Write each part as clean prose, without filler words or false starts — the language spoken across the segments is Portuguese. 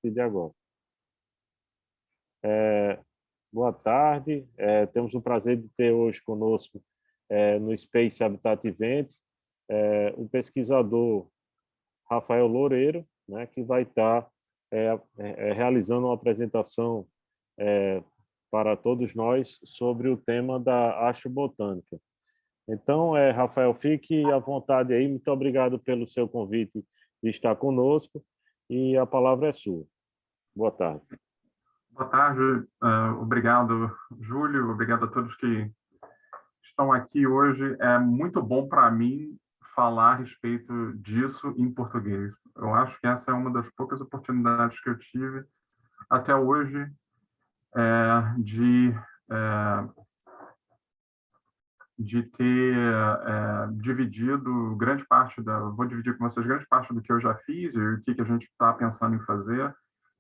partir de agora. Boa tarde, temos o prazer de ter hoje conosco no Space Habitat Event o pesquisador Rafael Loureiro, né, que vai estar realizando uma apresentação para todos nós sobre o tema da astrobotânica. Então, Rafael, fique à vontade aí. Muito obrigado pelo seu convite de estar conosco e a palavra é sua. Boa tarde. Boa tarde. Obrigado, Júlio. Obrigado a todos que estão aqui hoje. É muito bom para mim falar a respeito disso em português. Eu acho que essa é uma das poucas oportunidades que eu tive até hoje de ter dividido grande parte vou dividir com vocês grande parte do que eu já fiz e o que a gente está pensando em fazer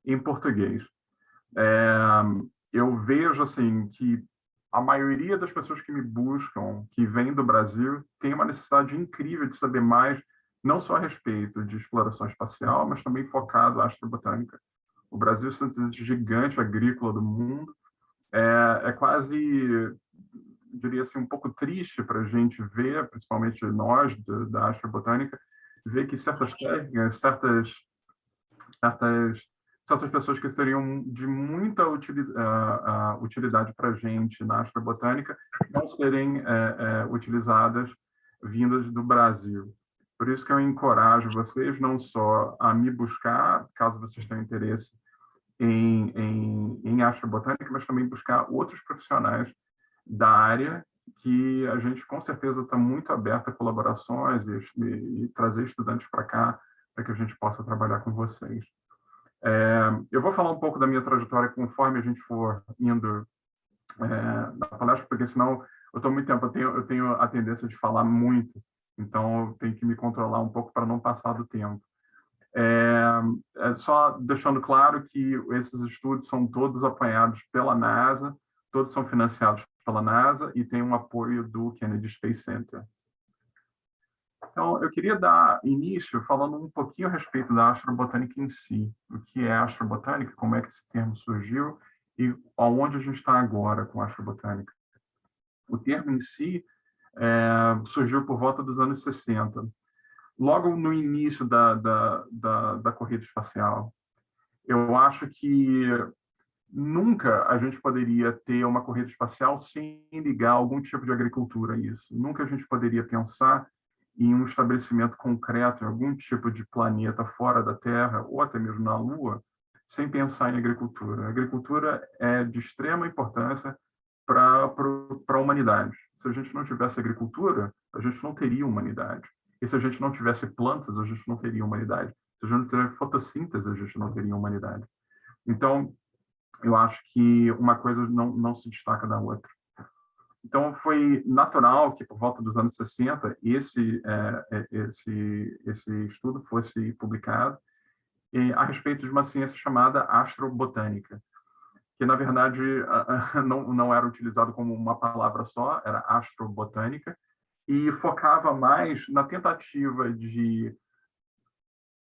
em português. Eu vejo assim que a maioria das pessoas que me buscam, que vêm do Brasil, tem uma necessidade incrível de saber mais, não só a respeito de exploração espacial, mas também focado na astrobotânica. O Brasil é o gigante agrícola do mundo. É quase, diria assim, um pouco triste para a gente ver, principalmente nós da astrobotânica, ver que certas técnicas, certas pessoas que seriam de muita utilidade para a gente na astrobotânica não serem utilizadas vindas do Brasil. Por isso que eu encorajo vocês não só a me buscar, caso vocês tenham interesse em astrobotânica, mas também buscar outros profissionais da área que a gente com certeza está muito aberto a colaborações e trazer estudantes para cá para que a gente possa trabalhar com vocês. Eu vou falar um pouco da minha trajetória conforme a gente for indo na palestra, porque senão eu estou muito tempo, eu tenho a tendência de falar muito, então eu tenho que me controlar um pouco para não passar do tempo. Só deixando claro que esses estudos são todos apoiados pela NASA, todos são financiados pela NASA e tem um apoio do Kennedy Space Center. Então, eu queria dar início falando um pouquinho a respeito da astrobotânica em si. O que é astrobotânica, como é que esse termo surgiu e aonde a gente está agora com a astrobotânica. O termo em si surgiu por volta dos anos 60, logo no início da corrida espacial. Eu acho que nunca a gente poderia ter uma corrida espacial sem ligar algum tipo de agricultura a isso. Nunca a gente poderia pensar em um estabelecimento concreto, em algum tipo de planeta fora da Terra, ou até mesmo na Lua, sem pensar em agricultura. A agricultura é de extrema importância para a humanidade. Se a gente não tivesse agricultura, a gente não teria humanidade. E se a gente não tivesse plantas, a gente não teria humanidade. Se a gente não tivesse fotossíntese, a gente não teria humanidade. Então, eu acho que uma coisa não se destaca da outra. Então, foi natural que, por volta dos anos 60, esse estudo fosse publicado a respeito de uma ciência chamada astrobotânica, que, na verdade, não era utilizado como uma palavra só, era astrobotânica, e focava mais na tentativa de,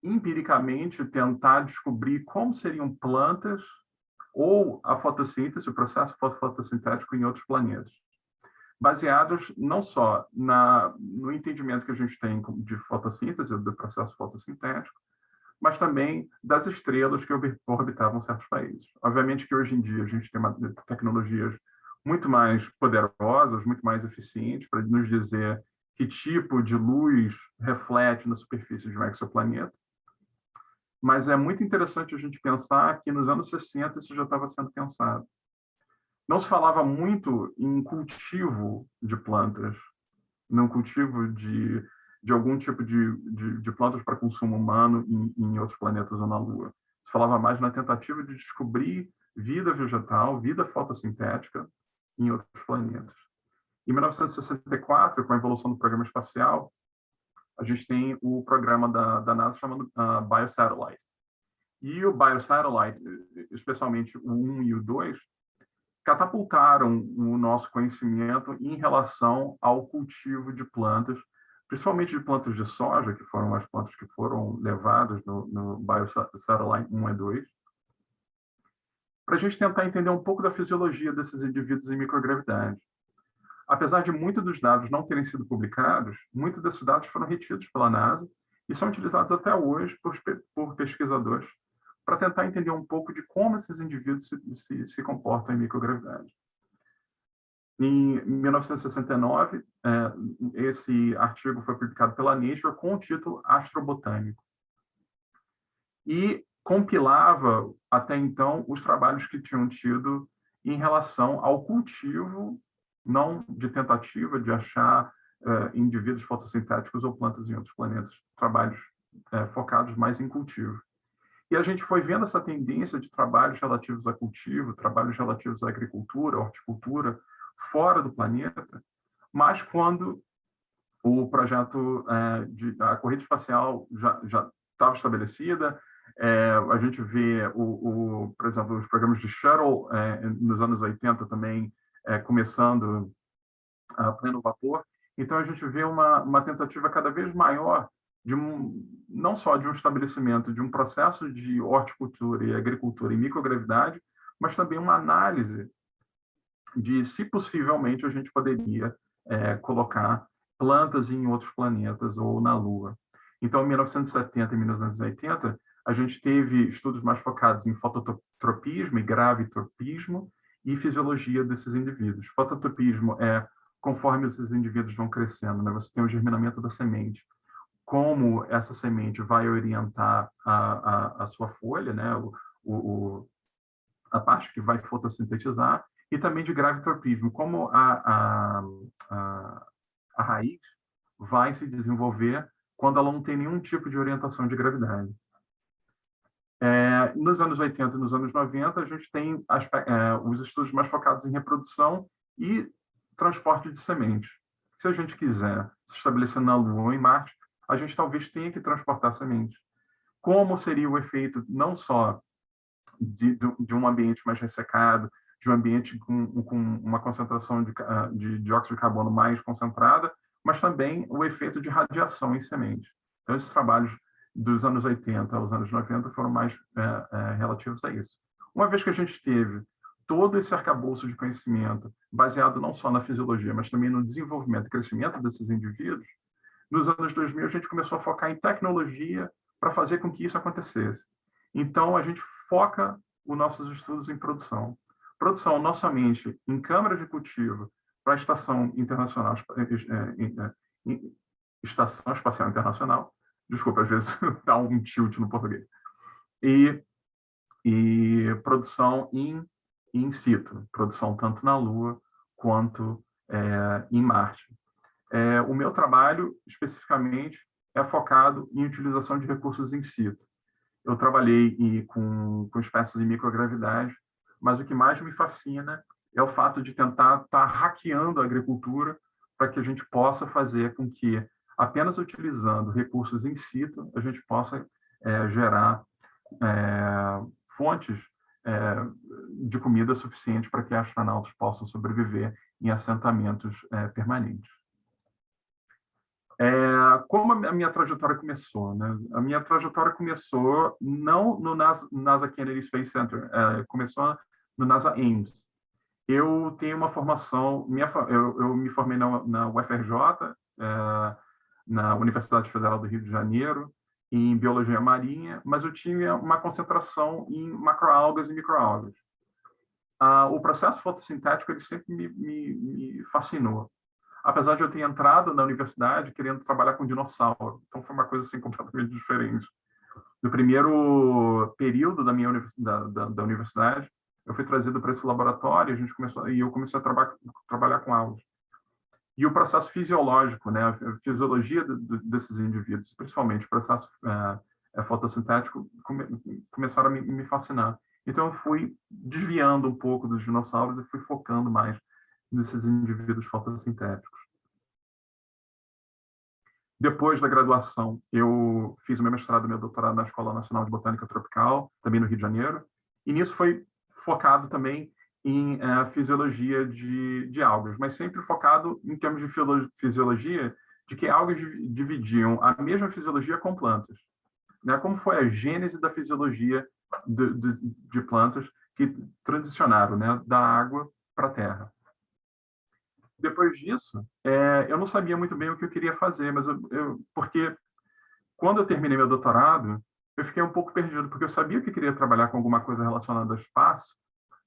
empiricamente, tentar descobrir como seriam plantas ou a fotossíntese, o processo fotossintético em outros planetas, baseados não só no entendimento que a gente tem de fotossíntese, do processo fotossintético, mas também das estrelas que orbitavam certos países. Obviamente que hoje em dia a gente tem tecnologias muito mais poderosas, muito mais eficientes para nos dizer que tipo de luz reflete na superfície de um exoplaneta, mas é muito interessante a gente pensar que nos anos 60 isso já estava sendo pensado. Não se falava muito em cultivo de plantas, no cultivo de algum tipo de plantas para consumo humano em outros planetas ou na Lua. Se falava mais na tentativa de descobrir vida vegetal, vida fotossintética em outros planetas. Em 1964, com a evolução do programa espacial, a gente tem o programa da NASA chamado Biosatellite. E o Biosatellite, especialmente o 1 e o 2, catapultaram o nosso conhecimento em relação ao cultivo de plantas, principalmente de plantas de soja, que foram as plantas que foram levadas no Biosatellite 1 e 2, para a gente tentar entender um pouco da fisiologia desses indivíduos em microgravidade. Apesar de muitos dos dados não terem sido publicados, muitos desses dados foram retidos pela NASA e são utilizados até hoje por pesquisadores para tentar entender um pouco de como esses indivíduos se comportam em microgravidade. Em 1969, esse artigo foi publicado pela Nature com o título Astrobotânico. E compilava, até então, os trabalhos que tinham tido em relação ao cultivo, não de tentativa de achar indivíduos fotossintéticos ou plantas em outros planetas, trabalhos focados mais em cultivo. E a gente foi vendo essa tendência de trabalhos relativos a cultivo, trabalhos relativos à agricultura, horticultura, fora do planeta, mas quando o projeto a corrida espacial já estava estabelecida, a gente vê, por exemplo, os programas de shuttle nos anos 80 também começando a pleno vapor. Então, a gente vê uma tentativa cada vez maior não só de um estabelecimento de um processo de horticultura e agricultura em microgravidade, mas também uma análise de se possivelmente a gente poderia colocar plantas em outros planetas ou na Lua. Então, em 1970 e 1980, a gente teve estudos mais focados em fototropismo e gravitropismo e fisiologia desses indivíduos. Fototropismo é conforme esses indivíduos vão crescendo, né? Você tem o germinamento da semente, como essa semente vai orientar a sua folha, né? A parte que vai fotossintetizar, e também de gravitropismo, como a raiz vai se desenvolver quando ela não tem nenhum tipo de orientação de gravidade. Nos anos 80 e nos anos 90, a gente tem os estudos mais focados em reprodução e transporte de sementes. Se a gente quiser se estabelecer na Lua ou em Marte, a gente talvez tenha que transportar sementes. Como seria o efeito não só de um ambiente mais ressecado, de um ambiente com uma concentração de dióxido de carbono mais concentrada, mas também o efeito de radiação em sementes. Então, esses trabalhos dos anos 80 aos anos 90 foram mais relativos a isso. Uma vez que a gente teve todo esse arcabouço de conhecimento, baseado não só na fisiologia, mas também no desenvolvimento e crescimento desses indivíduos, nos anos 2000 a gente começou a focar em tecnologia para fazer com que isso acontecesse. Então, a gente foca os nossos estudos em produção. Produção não somente em câmaras de cultivo para a Estação Internacional, Estação Espacial Internacional, desculpa, às vezes dá um tilt no português, e produção in situ, produção tanto na Lua quanto em Marte. O meu trabalho, especificamente, é focado em utilização de recursos in situ. Eu trabalhei com espécies em microgravidade, mas o que mais me fascina é o fato de tentar estar hackeando a agricultura para que a gente possa fazer com que, apenas utilizando recursos in situ, a gente possa gerar fontes de comida suficiente para que astronautas possam sobreviver em assentamentos permanentes. Como a minha trajetória começou, né? A minha trajetória começou não no NASA Kennedy Space Center, começou no NASA Ames. Eu tenho uma formação, eu me formei na UFRJ, na Universidade Federal do Rio de Janeiro, em Biologia Marinha, mas eu tinha uma concentração em macroalgas e microalgas. O processo fotossintético ele sempre me fascinou. Apesar de eu ter entrado na universidade querendo trabalhar com dinossauro. Então, foi uma coisa assim, completamente diferente. No primeiro período da minha da universidade, eu fui trazido para esse laboratório e eu comecei a trabalhar com algas. E o processo fisiológico, né, a fisiologia desses indivíduos, principalmente o processo fotossintético, começaram a me fascinar. Então, eu fui desviando um pouco dos dinossauros e fui focando mais nesses indivíduos fotossintéticos. Depois da graduação, eu fiz o meu mestrado e meu doutorado na Escola Nacional de Botânica Tropical, também no Rio de Janeiro, e nisso foi focado também em fisiologia de algas, mas sempre focado em termos de fisiologia, de que algas dividiam a mesma fisiologia com plantas. Né? Como foi a gênese da fisiologia de plantas que transicionaram, né, da água para a terra. Depois disso, eu não sabia muito bem o que eu queria fazer, mas porque quando eu terminei meu doutorado, eu fiquei um pouco perdido, porque eu sabia que eu queria trabalhar com alguma coisa relacionada ao espaço,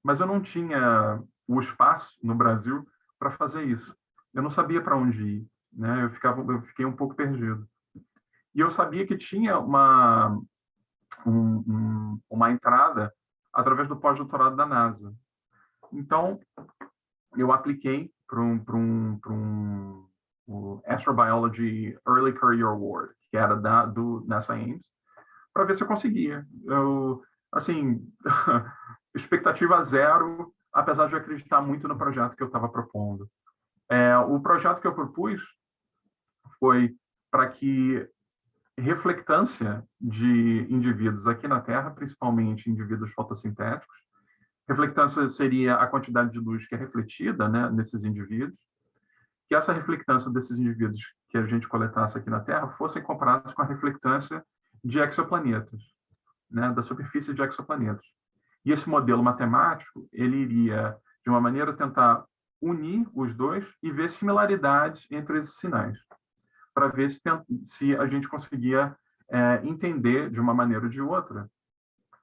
mas eu não tinha o espaço no Brasil para fazer isso. Eu não sabia para onde ir, né? Eu fiquei um pouco perdido. E eu sabia que tinha uma entrada através do pós-doutorado da NASA. Então, eu apliquei para o Astrobiology Early Career Award, que era do NASA Ames, para ver se eu conseguia. Assim, expectativa zero, apesar de eu acreditar muito no projeto que eu estava propondo. O projeto que eu propus foi para que reflectância de indivíduos aqui na Terra, principalmente indivíduos fotossintéticos, reflectância seria a quantidade de luz que é refletida, né, nesses indivíduos, que essa reflectância desses indivíduos que a gente coletasse aqui na Terra fossem comparados com a reflectância de exoplanetas, né, da superfície de exoplanetas. E esse modelo matemático, ele iria, de uma maneira, tentar unir os dois e ver similaridades entre esses sinais, para ver se a gente conseguia entender, de uma maneira ou de outra,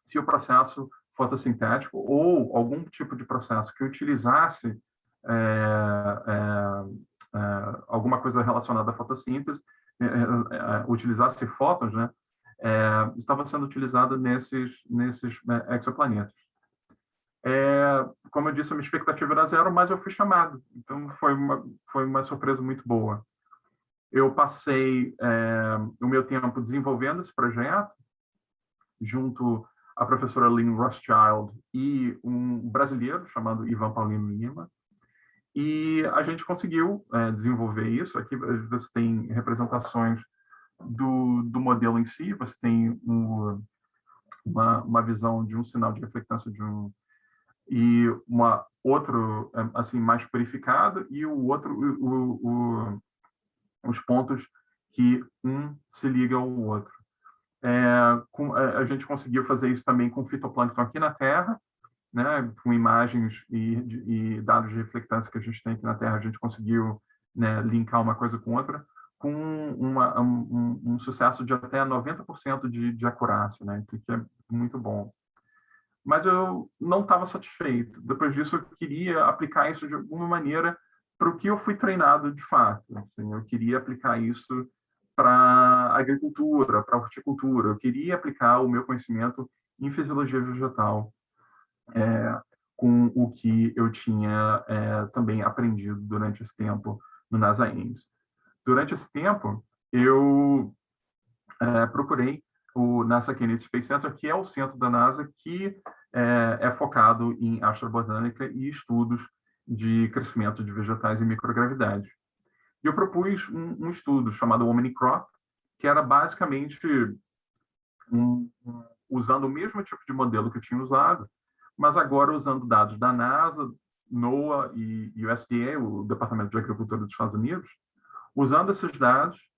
se o processo fotossintético ou algum tipo de processo que utilizasse alguma coisa relacionada à fotossíntese, utilizasse fótons, né, estava sendo utilizado nesses exoplanetas. Como eu disse, a minha expectativa era zero, mas eu fui chamado. Então, foi uma surpresa muito boa. Eu passei o meu tempo desenvolvendo esse projeto, junto à professora Lynn Rothschild e um brasileiro chamado Ivan Paulino Lima. E a gente conseguiu desenvolver isso. Aqui você tem representações do modelo em si, você tem uma visão de um sinal de reflectância e outro assim mais purificado, e o outro os pontos que um se liga ao outro. A gente conseguiu fazer isso também com fitoplâncton aqui na Terra, né, com imagens e dados de reflectância que a gente tem aqui na Terra, a gente conseguiu, né, linkar uma coisa com outra, com um sucesso de até 90% de acurácia, né, que é muito bom. Mas eu não estava satisfeito. Depois disso, eu queria aplicar isso de alguma maneira para o que eu fui treinado de fato. Assim, eu queria aplicar isso para a agricultura, para a horticultura. Eu queria aplicar o meu conhecimento em fisiologia vegetal com o que eu tinha também aprendido durante esse tempo no NASA Ames. Durante esse tempo, eu procurei o NASA Kennedy Space Center, que é o centro da NASA que é focado em astrobotânica e estudos de crescimento de vegetais em microgravidade. E eu propus um estudo chamado Omnicrop, que era basicamente usando o mesmo tipo de modelo que eu tinha usado, mas agora usando dados da NASA, NOAA e USDA, o Departamento de Agricultura dos Estados Unidos, usando esses dados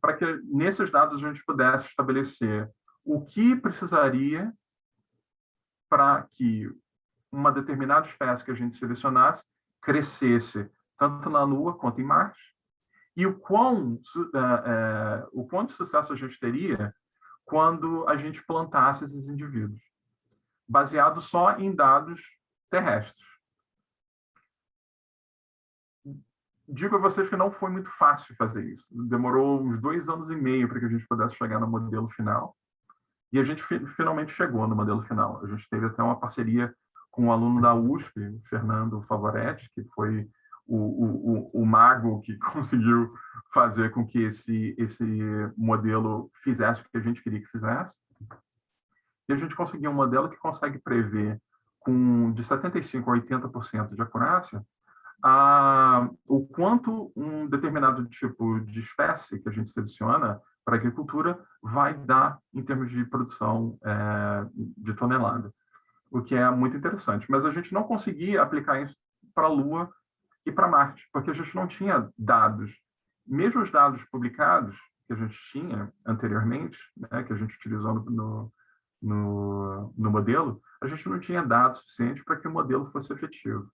para que nesses dados a gente pudesse estabelecer o que precisaria para que uma determinada espécie que a gente selecionasse crescesse tanto na Lua quanto em Marte, e o quanto de sucesso a gente teria quando a gente plantasse esses indivíduos, baseado só em dados terrestres. Digo a vocês que não foi muito fácil fazer isso. Demorou uns 2 anos e meio para que a gente pudesse chegar no modelo final. E a gente finalmente chegou no modelo final. A gente teve até uma parceria com um aluno da USP, o Fernando Favoretti, que foi o mago que conseguiu fazer com que esse modelo fizesse o que a gente queria que fizesse. E a gente conseguiu um modelo que consegue prever de 75% a 80% de acurácia o quanto um determinado tipo de espécie que a gente seleciona para a agricultura vai dar em termos de produção de tonelada, o que é muito interessante. Mas a gente não conseguia aplicar isso para a Lua e para Marte, porque a gente não tinha dados. Mesmo os dados publicados que a gente tinha anteriormente, né, que a gente utilizou no modelo, a gente não tinha dados suficientes para que o modelo fosse efetivo.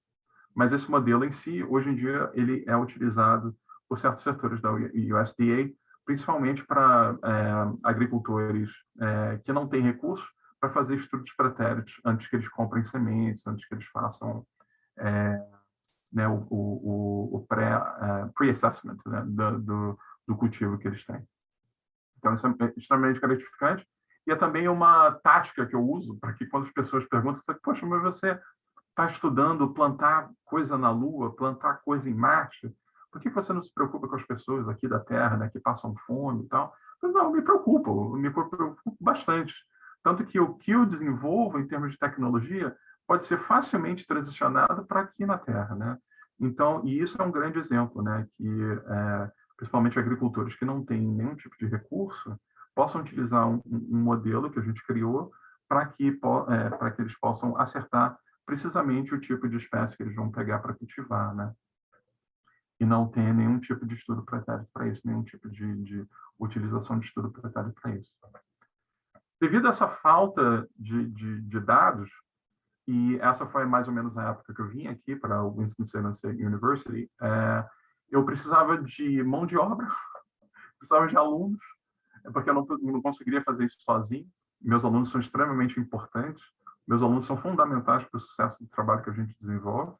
Mas esse modelo em si, hoje em dia, ele é utilizado por certos setores da USDA, principalmente para agricultores que não têm recursos para fazer estudos pretéritos antes que eles comprem sementes, antes que eles façam né, o pre-assessment né, do cultivo que eles têm. Então, isso é extremamente gratificante. E é também uma tática que eu uso para que, quando as pessoas perguntam, poxa, mas você está estudando plantar coisa na Lua, plantar coisa em Marte, por que você não se preocupa com as pessoas aqui da Terra, né, que passam fome e tal? Não, me preocupo bastante. Tanto que o que eu desenvolvo em termos de tecnologia pode ser facilmente transicionado para aqui na Terra, né? Então, e isso é um grande exemplo, né, que principalmente agricultores que não têm nenhum tipo de recurso possam utilizar um modelo que a gente criou para que eles possam acertar precisamente o tipo de espécie que eles vão pegar para cultivar, né? E não ter nenhum tipo de estudo pretérito para isso, nenhum tipo de utilização de estudo pretérito para isso. Devido a essa falta de dados, e essa foi mais ou menos a época que eu vim aqui para o Winston-Salem State University, eu precisava de mão de obra, precisava de alunos, porque eu não conseguiria fazer isso sozinho. Meus alunos são extremamente importantes, meus alunos são fundamentais para o sucesso do trabalho que a gente desenvolve.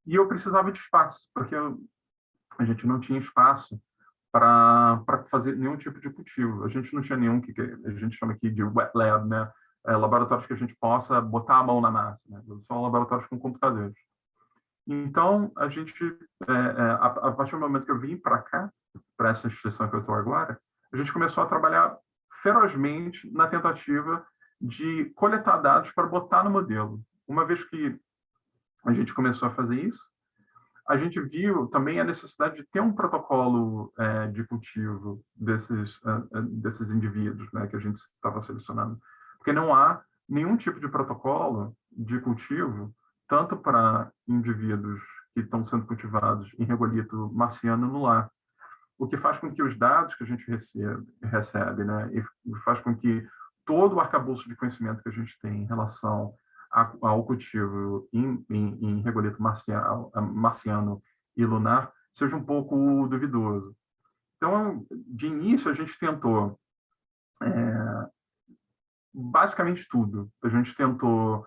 E eu precisava de espaço, porque a gente não tinha espaço para fazer nenhum tipo de cultivo. A gente não tinha nenhum que a gente chama aqui de wet lab, né? Laboratórios que a gente possa botar a mão na massa, né? São laboratórios com computadores. Então, a gente, a partir do momento que eu vim para cá, para essa instituição que eu estou agora, a gente começou a trabalhar ferozmente na tentativa de coletar dados para botar no modelo. Uma vez que a gente começou a fazer isso, a gente viu também a necessidade de ter um protocolo de cultivo desses indivíduos, né, que a gente estava selecionando. Porque não há nenhum tipo de protocolo de cultivo, tanto para indivíduos que estão sendo cultivados em regolito marciano no lar, o que faz com que os dados que a gente recebe, né, e faz com que todo o arcabouço de conhecimento que a gente tem em relação ao cultivo em regolito marciano e lunar seja um pouco duvidoso. Então, de início, a gente tentou basicamente tudo. A gente tentou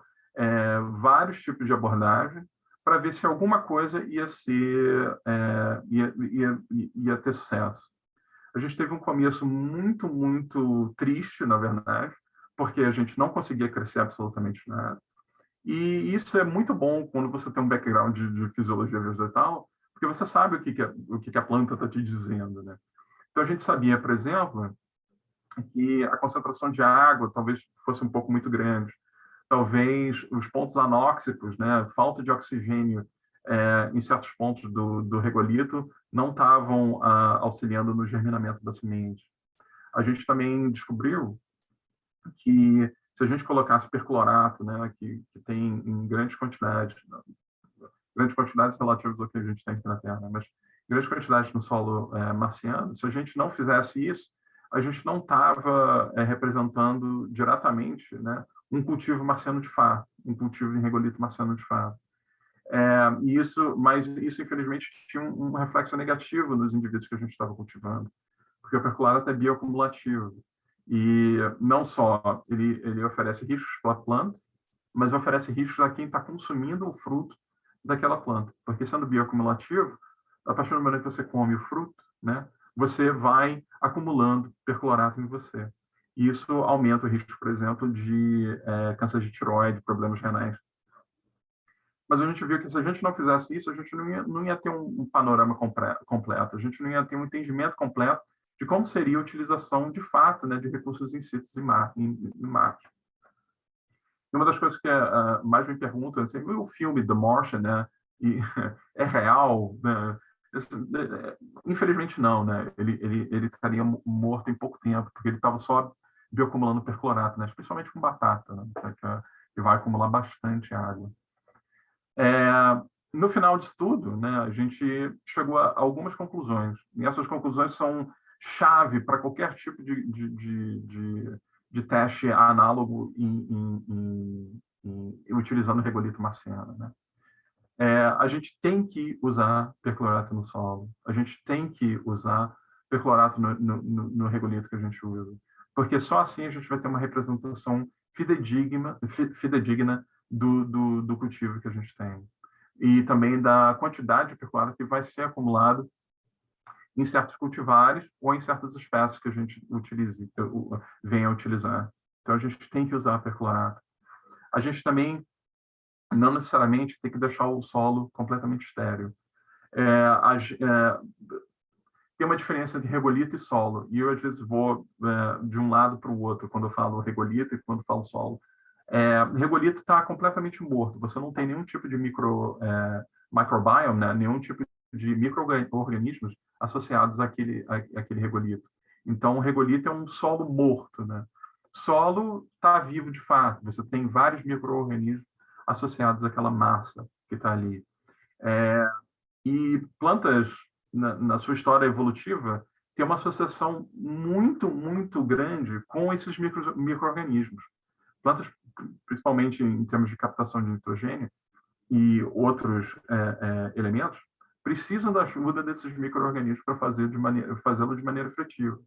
vários tipos de abordagem para ver se alguma coisa ia ter sucesso. A gente teve um começo muito, muito triste, na verdade, porque a gente não conseguia crescer absolutamente nada. E isso é muito bom quando você tem um background de fisiologia vegetal, porque você sabe o que a planta está te dizendo, né? Então, a gente sabia, por exemplo, que a concentração de água talvez fosse um pouco muito grande. Talvez os pontos anóxicos, né, falta de oxigênio em certos pontos do regolito, não estavam auxiliando no germinamento da semente. A gente também descobriu que se a gente colocasse perclorato, né, que tem em grandes quantidades relativas ao que a gente tem aqui na Terra, né, mas grandes quantidades no solo marciano, se a gente não fizesse isso, a gente não estava representando diretamente, né, um cultivo marciano de fato, um cultivo em regolito marciano de fato. Mas isso, infelizmente, tinha um reflexo negativo nos indivíduos que a gente estava cultivando, porque o perclorato é bioacumulativo. E não só ele oferece riscos para a planta, mas oferece riscos a quem está consumindo o fruto daquela planta. Porque, sendo bioacumulativo, a partir do momento que você come o fruto, né, você vai acumulando perclorato em você. E isso aumenta o risco, por exemplo, de câncer de tireoide, problemas renais. Mas a gente viu que se a gente não fizesse isso, a gente não ia ter um panorama completo, a gente não ia ter um entendimento completo de como seria a utilização de fato, né, de recursos in situ em Marte. E uma das coisas que mais me perguntam é assim, o filme The Martian, né, é real? Né? Infelizmente não, né? Ele estaria morto em pouco tempo, porque ele estava só bioacumulando perclorato, né? Especialmente com batata, né? Que vai acumular bastante água. No final disso tudo, né, a gente chegou a algumas conclusões. E essas conclusões são chave para qualquer tipo de teste análogo utilizando o regolito marciano, né? A gente tem que usar perclorato no solo, a gente tem que usar perclorato no regolito que a gente usa, porque só assim a gente vai ter uma representação fidedigna do cultivo que a gente tem. E também da quantidade de perclorato que vai ser acumulado em certos cultivares ou em certas espécies que a gente venha a utilizar. Então, a gente tem que usar perclorato. A gente também não necessariamente tem que deixar o solo completamente estéril. Tem uma diferença entre regolito e solo, e eu, às vezes, vou de um lado para o outro, quando eu falo regolito e quando eu falo solo. Regolito está completamente morto, você não tem nenhum tipo de microbiome, né? Nenhum tipo de micro-organismos associados àquele regolito. Então, o regolito é um solo morto, né? Solo está vivo de fato, você tem vários micro-organismos associados àquela massa que está ali. E plantas, na sua história evolutiva, têm uma associação muito, muito grande com esses micro-organismos. Plantas, principalmente em termos de captação de nitrogênio e outros elementos, precisam da ajuda desses micro-organismos para fazê-lo de maneira efetiva.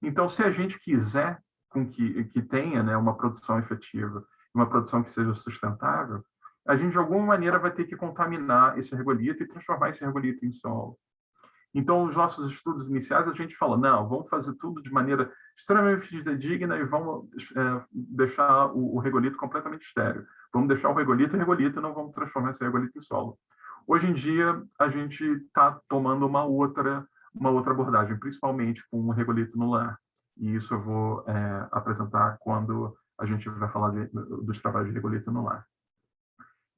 Então, se a gente quiser que tenha, né, uma produção efetiva, uma produção que seja sustentável, a gente, de alguma maneira, vai ter que contaminar esse regolito e transformar esse regolito em solo. Então, os nossos estudos iniciais, a gente fala, não, vamos fazer tudo de maneira extremamente fidedigna e vamos deixar o regolito completamente estéril. Vamos deixar o regolito e não vamos transformar esse regolito em solo. Hoje em dia, a gente está tomando uma outra abordagem, principalmente com o regolito no lar. E isso eu vou apresentar quando a gente vai falar dos trabalhos de regolito no lar.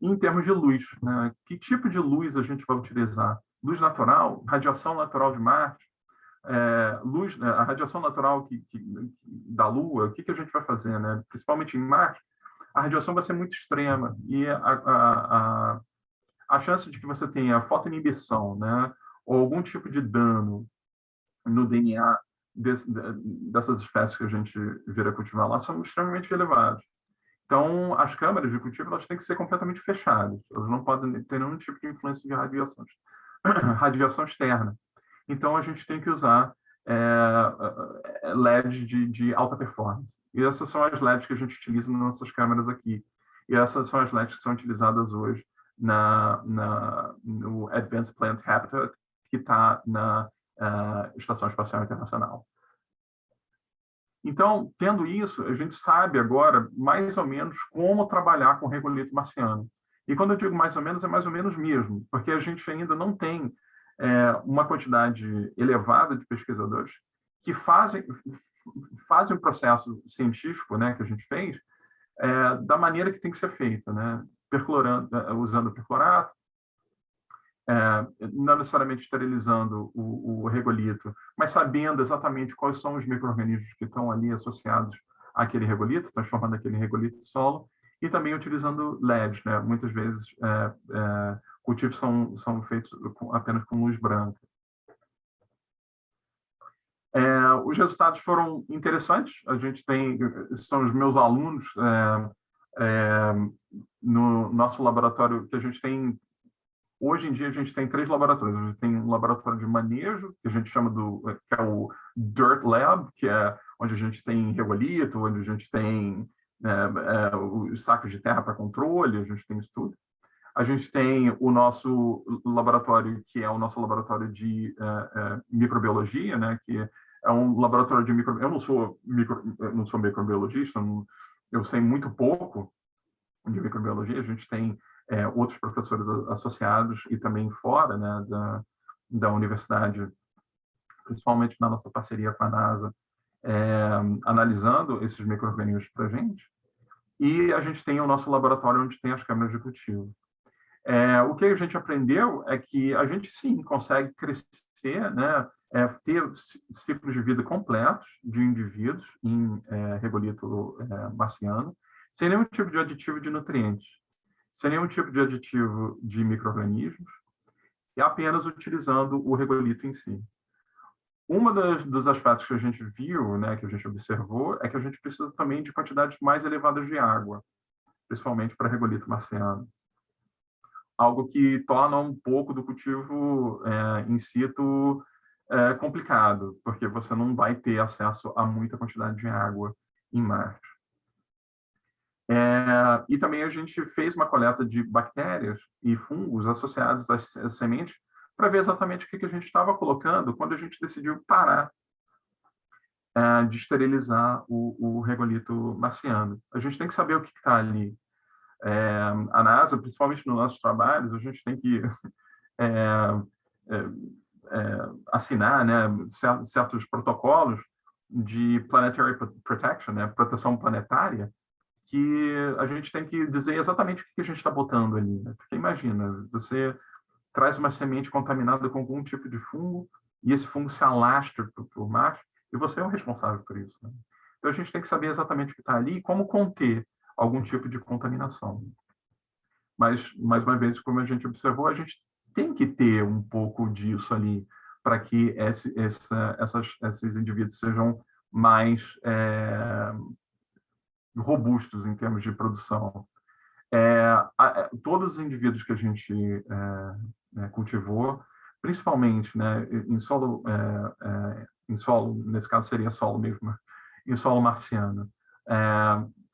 Em termos de luz, né? Que tipo de luz a gente vai utilizar? Luz natural, radiação natural de Marte, a radiação natural da Lua, o que a gente vai fazer, né? Principalmente em Marte, a radiação vai ser muito extrema e a chance de que você tenha fotoinibição, né? Ou algum tipo de dano no DNA dessas espécies que a gente vira cultivar lá são extremamente elevados. Então, as câmaras de cultivo elas têm que ser completamente fechadas. Elas não podem ter nenhum tipo de influência de radiação externa. Então, a gente tem que usar LEDs de alta performance. E essas são as LEDs que a gente utiliza nas nossas câmeras aqui. E essas são as LEDs que são utilizadas hoje no Advanced Plant Habitat, que está na Estação Espacial Internacional. Então, tendo isso, a gente sabe agora, mais ou menos, como trabalhar com o regolito marciano. E quando eu digo mais ou menos, é mais ou menos mesmo, porque a gente ainda não tem uma quantidade elevada de pesquisadores que fazem o processo científico, né, que a gente fez da maneira que tem que ser feita, né? Usando perclorato, não necessariamente esterilizando o regolito, mas sabendo exatamente quais são os micro-organismos que estão ali associados àquele regolito, transformando aquele regolito em solo, e também utilizando LEDs, né? Muitas vezes cultivos são feitos apenas com luz branca. Os resultados foram interessantes. A gente são os meus alunos no nosso laboratório que a gente tem. Hoje em dia, a gente tem 3 laboratórios. A gente tem um laboratório de manejo, que a gente chama que é o Dirt Lab, que é onde a gente tem regolito, onde a gente tem os sacos de terra para controle, a gente tem isso tudo. A gente tem o nosso laboratório, que é o nosso laboratório de microbiologia, né, que é um laboratório de microbiologia. Eu não sou microbiologista, eu sei muito pouco de microbiologia. A gente tem outros professores associados e também fora, né, da universidade, principalmente na nossa parceria com a NASA, analisando esses micro-organismos para a gente. E a gente tem o nosso laboratório onde tem as câmeras de cultivo. O que a gente aprendeu é que a gente, sim, consegue crescer, né, ter ciclos de vida completos de indivíduos em regolito marciano, sem nenhum tipo de aditivo de nutrientes, sem nenhum tipo de aditivo de micro-organismos, e apenas utilizando o regolito em si. Dos aspectos que a gente viu, né, que a gente observou, é que a gente precisa também de quantidades mais elevadas de água. principalmente para regolito marciano. Algo que torna um pouco do cultivo in situ complicado, porque você não vai ter acesso a muita quantidade de água em Marte. E também a gente fez uma coleta de bactérias e fungos associados às sementes para ver exatamente o que a gente estava colocando quando a gente decidiu parar de esterilizar o regolito marciano. A gente tem que saber o que está ali. A NASA, principalmente nos nossos trabalhos, a gente tem que assinar, né, certos protocolos de planetary protection, né, proteção planetária, que a gente tem que dizer exatamente o que a gente está botando ali. Né? Porque imagina, você traz uma semente contaminada com algum tipo de fungo e esse fungo se alastra para o mar e você é o responsável por isso. Né? Então a gente tem que saber exatamente o que está ali e como conter algum tipo de contaminação. Mas, mais uma vez, como a gente observou, a gente tem que ter um pouco disso ali para que esses indivíduos sejam mais robustos em termos de produção. Todos os indivíduos que a gente cultivou, principalmente, né, em solo, nesse caso seria solo mesmo, em solo marciano,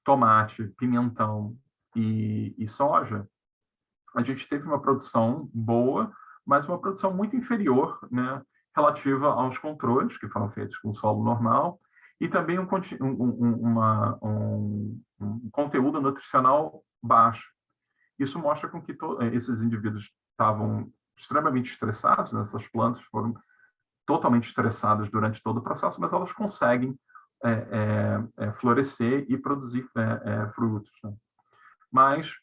tomate, pimentão e soja, a gente teve uma produção boa, mas uma produção muito inferior, né, relativa aos controles que foram feitos com o solo normal e também um conteúdo nutricional baixo. Isso mostra com que esses indivíduos estavam extremamente estressados, né? Essas plantas foram totalmente estressadas durante todo o processo, mas elas conseguem florescer e produzir frutos. Né? Mas,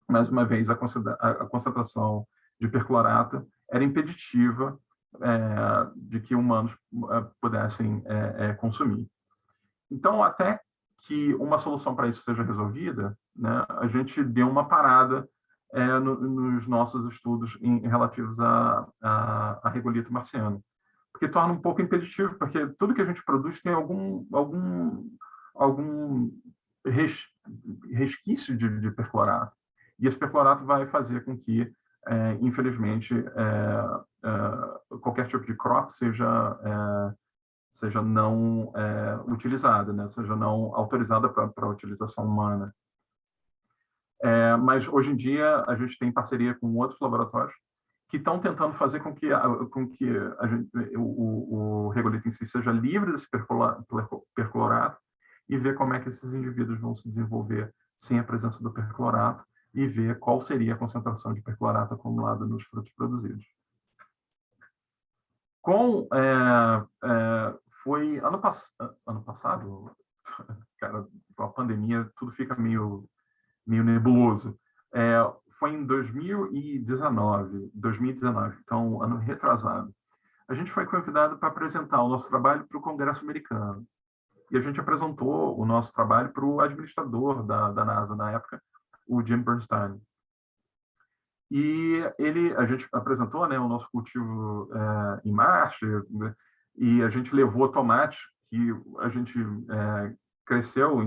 mais uma vez, a concentração de perclorato era impeditiva de que humanos pudessem consumir. Então, até que uma solução para isso seja resolvida, né, a gente deu uma parada nos nossos estudos relativos a regolito marciano, porque torna um pouco impeditivo, porque tudo que a gente produz tem algum resquício de perclorato, e esse perclorato vai fazer com que, infelizmente, qualquer tipo de crop seja não utilizada, né? Seja não autorizada para utilização humana. Mas, hoje em dia, a gente tem parceria com outros laboratórios que estão tentando fazer com que o regolito em si seja livre desse perclorato e ver como é que esses indivíduos vão se desenvolver sem a presença do perclorato e ver qual seria a concentração de perclorato acumulada nos frutos produzidos. Foi ano passado, cara, a pandemia, tudo fica meio nebuloso. Foi em 2019, então, ano retrasado. A gente foi convidado para apresentar o nosso trabalho para o Congresso americano. E a gente apresentou o nosso trabalho para o administrador da NASA na época, o Jim Bernstein. E a gente apresentou, né, o nosso cultivo em Marte, né, e a gente levou tomate que a gente cresceu,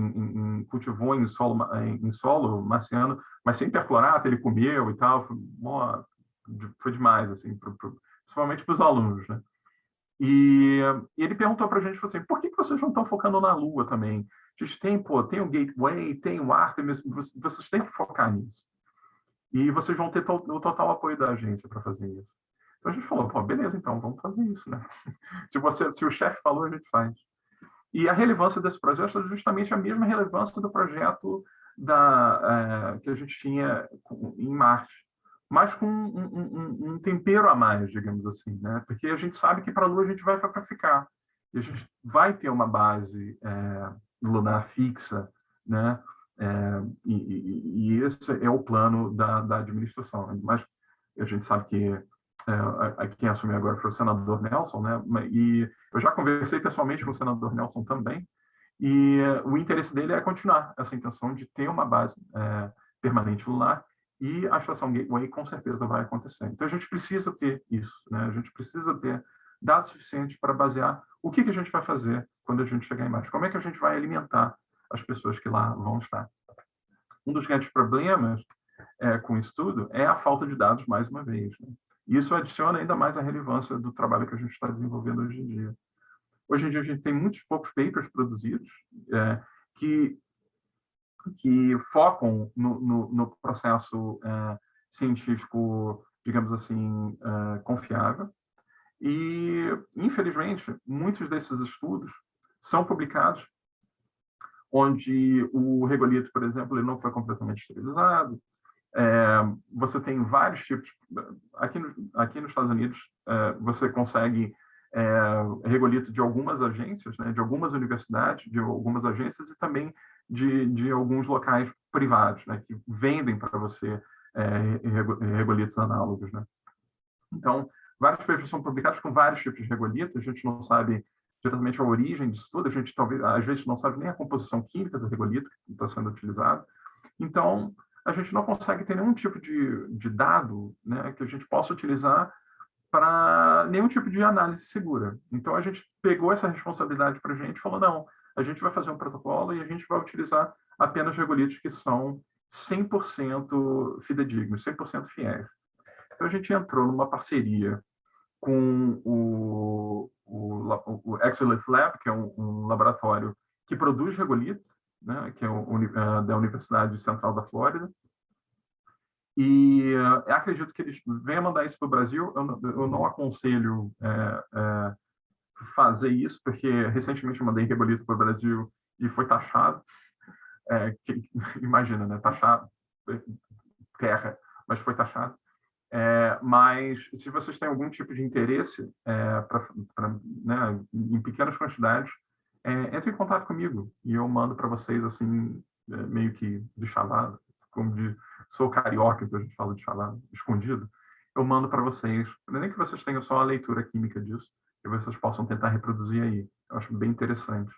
cultivou em solo marciano, mas sem perclorato, ele comeu e tal, foi demais, assim, principalmente para os alunos, né? E ele perguntou para a gente, assim, por que vocês não estão focando na Lua também? A gente tem o Gateway, tem o Artemis, vocês têm que focar nisso. E vocês vão ter o total apoio da agência para fazer isso. Então a gente falou, pô, beleza, então, vamos fazer isso, né? Se o chefe falou, a gente faz. E a relevância desse projeto é justamente a mesma relevância do projeto que a gente tinha em Marte, mas com um tempero a mais, digamos assim, né? Porque a gente sabe que para a Lua a gente vai para ficar. E a gente vai ter uma base lunar fixa, né? E esse é o plano da administração. Mas a gente sabe que quem assumiu agora foi o senador Nelson, né? E eu já conversei pessoalmente com o senador Nelson também, e o interesse dele é continuar essa intenção de ter uma base permanente lunar, e a estação Gateway com certeza vai acontecer. Então a gente precisa ter isso, né? A gente precisa ter dados suficientes para basear o que a gente vai fazer quando a gente chegar em Marte. Como é que a gente vai alimentar as pessoas que lá vão estar. um dos grandes problemas com isso tudo é a falta de dados, mais uma vez, né? E isso adiciona ainda mais a relevância do trabalho que a gente está desenvolvendo hoje em dia. Hoje em dia, a gente tem muitos poucos papers produzidos que focam no processo científico, digamos assim, confiável. E, infelizmente, muitos desses estudos são publicados onde o regolito, por exemplo, ele não foi completamente esterilizado. Você tem vários tipos. Aqui nos Estados Unidos, você consegue regolito de algumas agências, né, de algumas universidades, de algumas agências e também de alguns locais privados, né, que vendem para você regolitos análogos, né? Então, vários papers são publicados com vários tipos de regolito, a gente não sabe diretamente a origem disso tudo, a gente talvez, às vezes, não sabe nem a composição química do regolito que está sendo utilizado. Então, a gente não consegue ter nenhum tipo de dado, né, que a gente possa utilizar para nenhum tipo de análise segura. Então, a gente pegou essa responsabilidade para a gente e falou, não, a gente vai fazer um protocolo e a gente vai utilizar apenas regolitos que são 100% fidedignos, 100% fiéis. Então, a gente entrou numa parceria com o Exolith Lab, que é um laboratório que produz regolitos, né, que é da Universidade Central da Flórida. E acredito que eles venham mandar isso para o Brasil. Eu não aconselho fazer isso, porque recentemente eu mandei regolito para o Brasil e foi taxado. Imagina, né? Taxado, terra, mas foi taxado. Mas se vocês têm algum tipo de interesse né, em pequenas quantidades, entre em contato comigo e eu mando para vocês assim, meio que de chavado, sou carioca, então a gente fala de chavado, escondido. Eu mando para vocês, nem que vocês tenham só a leitura química disso, e vocês possam tentar reproduzir aí. Eu acho bem interessante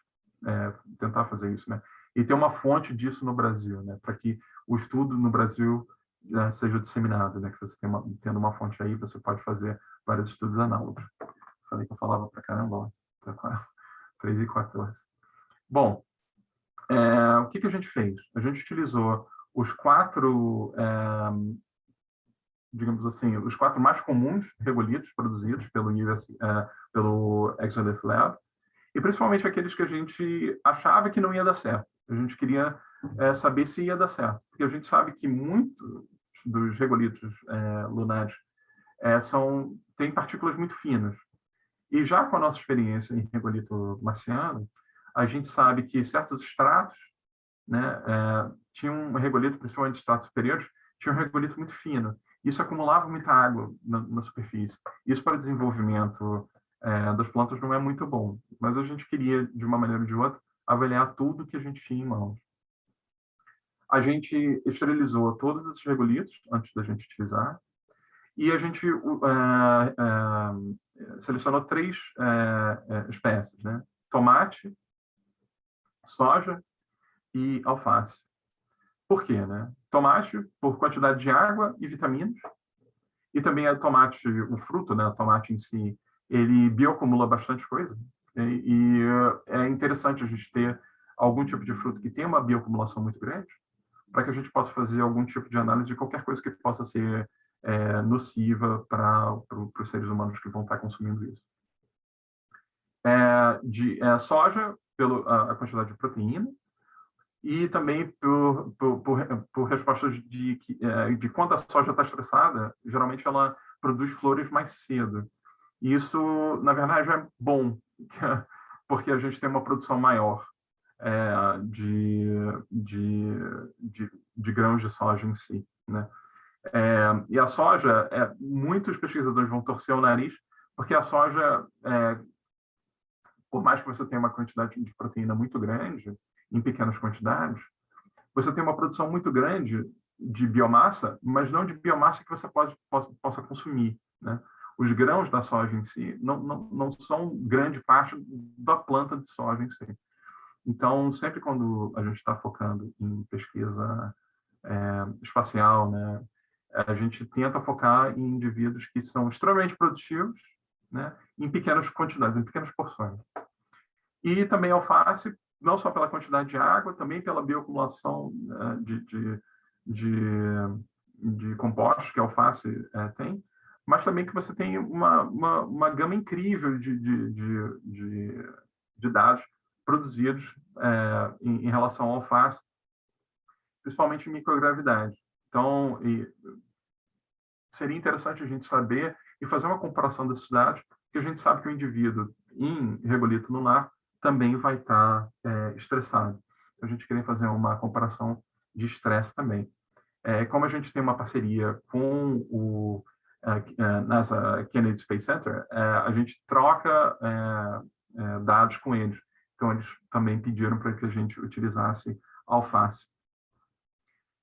tentar fazer isso, né? E ter uma fonte disso no Brasil, né? Para que o estudo no Brasil seja disseminado, né? Que você tendo uma fonte aí, você pode fazer vários estudos análogos. Falei que eu falava para caramba, ó. 3h14. Bom, o que a gente fez? A gente utilizou os 4, digamos assim, os 4 mais comuns regolitos produzidos pelo Exolith Lab, e principalmente aqueles que a gente achava que não ia dar certo. A gente queria saber se ia dar certo, porque a gente sabe que muitos dos regolitos lunares têm partículas muito finas. E já com a nossa experiência em regolito marciano, a gente sabe que certos estratos, né, tinham um regolito, principalmente estratos superiores, tinha um regolito muito fino. Isso acumulava muita água na superfície. Isso para desenvolvimento das plantas não é muito bom, mas a gente queria, de uma maneira ou de outra, avaliar tudo que a gente tinha em mãos. A gente esterilizou todos esses regolitos antes da gente utilizar e a gente selecionou 3 espécies, né? Tomate, soja e alface. Por quê, né? Tomate, por quantidade de água e vitaminas, e também o tomate, o fruto, né, o tomate em si, ele bioacumula bastante coisa. E é interessante a gente ter algum tipo de fruto que tenha uma bioacumulação muito grande, para que a gente possa fazer algum tipo de análise de qualquer coisa que possa ser nociva para os seres humanos que vão estar consumindo isso. Soja, pela quantidade de proteína, e também por respostas de quando a soja está estressada, geralmente ela produz flores mais cedo. E isso, na verdade, é bom, porque a gente tem uma produção maior de grãos de soja em si, né? E a soja, muitos pesquisadores vão torcer o nariz, porque a soja, por mais que você tenha uma quantidade de proteína muito grande, em pequenas quantidades, você tem uma produção muito grande de biomassa, mas não de biomassa que você possa consumir, né? Os grãos da soja em si não são grande parte da planta de soja em si. Então, sempre quando a gente está focando em pesquisa espacial, né, a gente tenta focar em indivíduos que são extremamente produtivos, né, em pequenas quantidades, em pequenas porções. E também alface, não só pela quantidade de água, também pela bioacumulação de compostos que a alface tem, mas também que você tem uma gama incrível de dados produzidos em relação ao alface, principalmente em microgravidade. Então, seria interessante a gente saber e fazer uma comparação desses dados, porque a gente sabe que o indivíduo em regolito lunar também vai estar estressado. A gente queria fazer uma comparação de estresse também. Como a gente tem uma parceria com o NASA Kennedy Space Center, a gente troca dados com eles. Então, eles também pediram para que a gente utilizasse alface.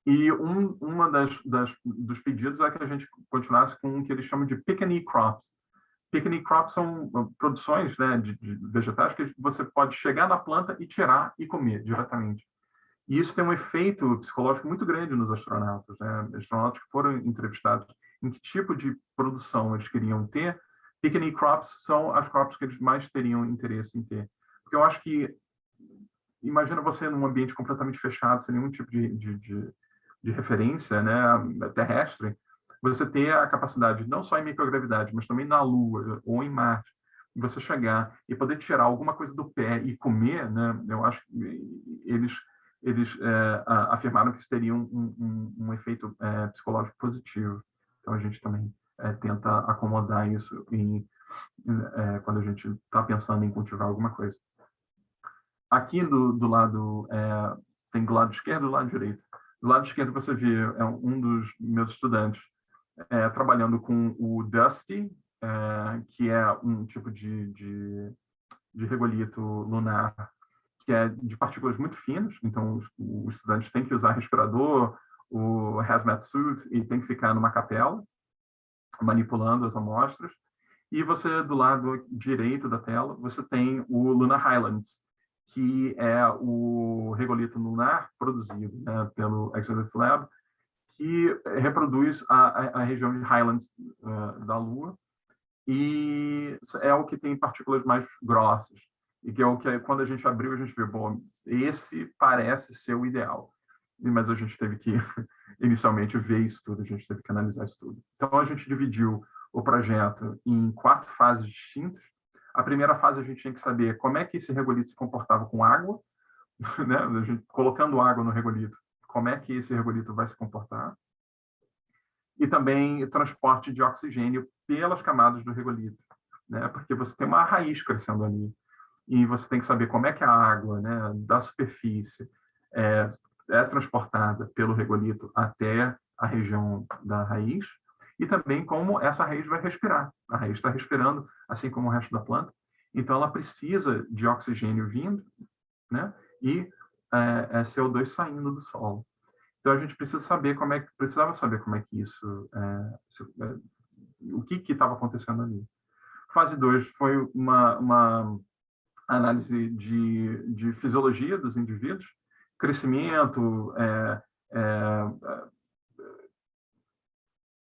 E uma dos pedidos é que a gente continuasse com o que eles chamam de pick-and-eat crops. Pick-and-eat crops são produções, né, de vegetais que você pode chegar na planta e tirar e comer diretamente. E isso tem um efeito psicológico muito grande nos astronautas, né? Astronautas que foram entrevistados em que tipo de produção eles queriam ter. Pick-and-eat crops são as crops que eles mais teriam interesse em ter. Porque eu acho que, imagina você num ambiente completamente fechado, sem nenhum tipo de referência, né, terrestre, você ter a capacidade, não só em microgravidade, mas também na Lua ou em Marte, você chegar e poder tirar alguma coisa do pé e comer, né, eu acho que eles afirmaram que isso teria um efeito psicológico positivo. Então, a gente também tenta acomodar isso quando a gente está pensando em cultivar alguma coisa. Aqui do lado, tem do lado esquerdo e do lado direito. Do lado esquerdo você vê um dos meus estudantes trabalhando com o Dusty, que é um tipo de regolito lunar que é de partículas muito finas, então os estudantes têm que usar respirador, o hazmat suit, e tem que ficar numa capela, manipulando as amostras. E você, do lado direito da tela, você tem o Lunar Highlands, que é o regolito lunar produzido, né, pelo Exolyth Lab, que reproduz a região de Highlands da Lua, e é o que tem partículas mais grossas. E que é o que, quando a gente abriu, a gente viu, bom, esse parece ser o ideal. Mas a gente teve que, inicialmente, ver isso tudo, a gente teve que analisar isso tudo. Então, a gente dividiu o projeto em 4 fases distintas. A primeira fase, a gente tinha que saber como é que esse regolito se comportava com água, né? A gente, colocando água no regolito, como é que esse regolito vai se comportar. E também transporte de oxigênio pelas camadas do regolito, né? Porque você tem uma raiz crescendo ali e você tem que saber como é que a água, né, da superfície é transportada pelo regolito até a região da raiz e também como essa raiz vai respirar. A raiz está respirando, assim como o resto da planta, então ela precisa de oxigênio vindo, né, e CO2 saindo do solo. Então a gente precisava saber como é que isso, o que estava acontecendo ali. Fase 2 foi uma análise de fisiologia dos indivíduos, crescimento,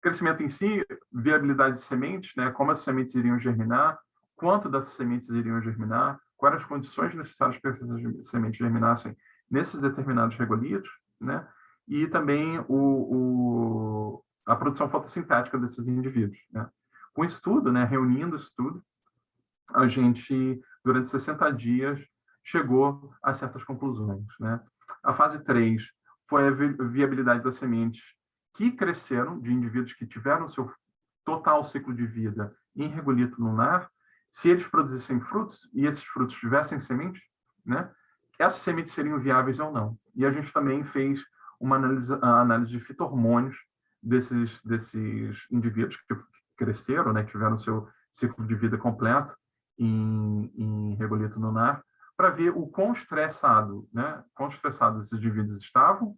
crescimento em si, viabilidade de sementes, né, como as sementes iriam germinar, quanto dessas sementes iriam germinar, quais as condições necessárias para que essas sementes germinassem nesses determinados regolitos, né, e também a produção fotossintética desses indivíduos, né. Com isso tudo, né, reunindo isso tudo, a gente, durante 60 dias, chegou a certas conclusões, né. A fase 3 foi a viabilidade das sementes que cresceram, de indivíduos que tiveram seu total ciclo de vida em regolito lunar, se eles produzissem frutos e esses frutos tivessem sementes, né, essas sementes seriam viáveis ou não. E a gente também fez uma análise de fito-hormônios desses indivíduos que cresceram, né, que tiveram seu ciclo de vida completo em regolito lunar, para ver o quão estressados esses indivíduos estavam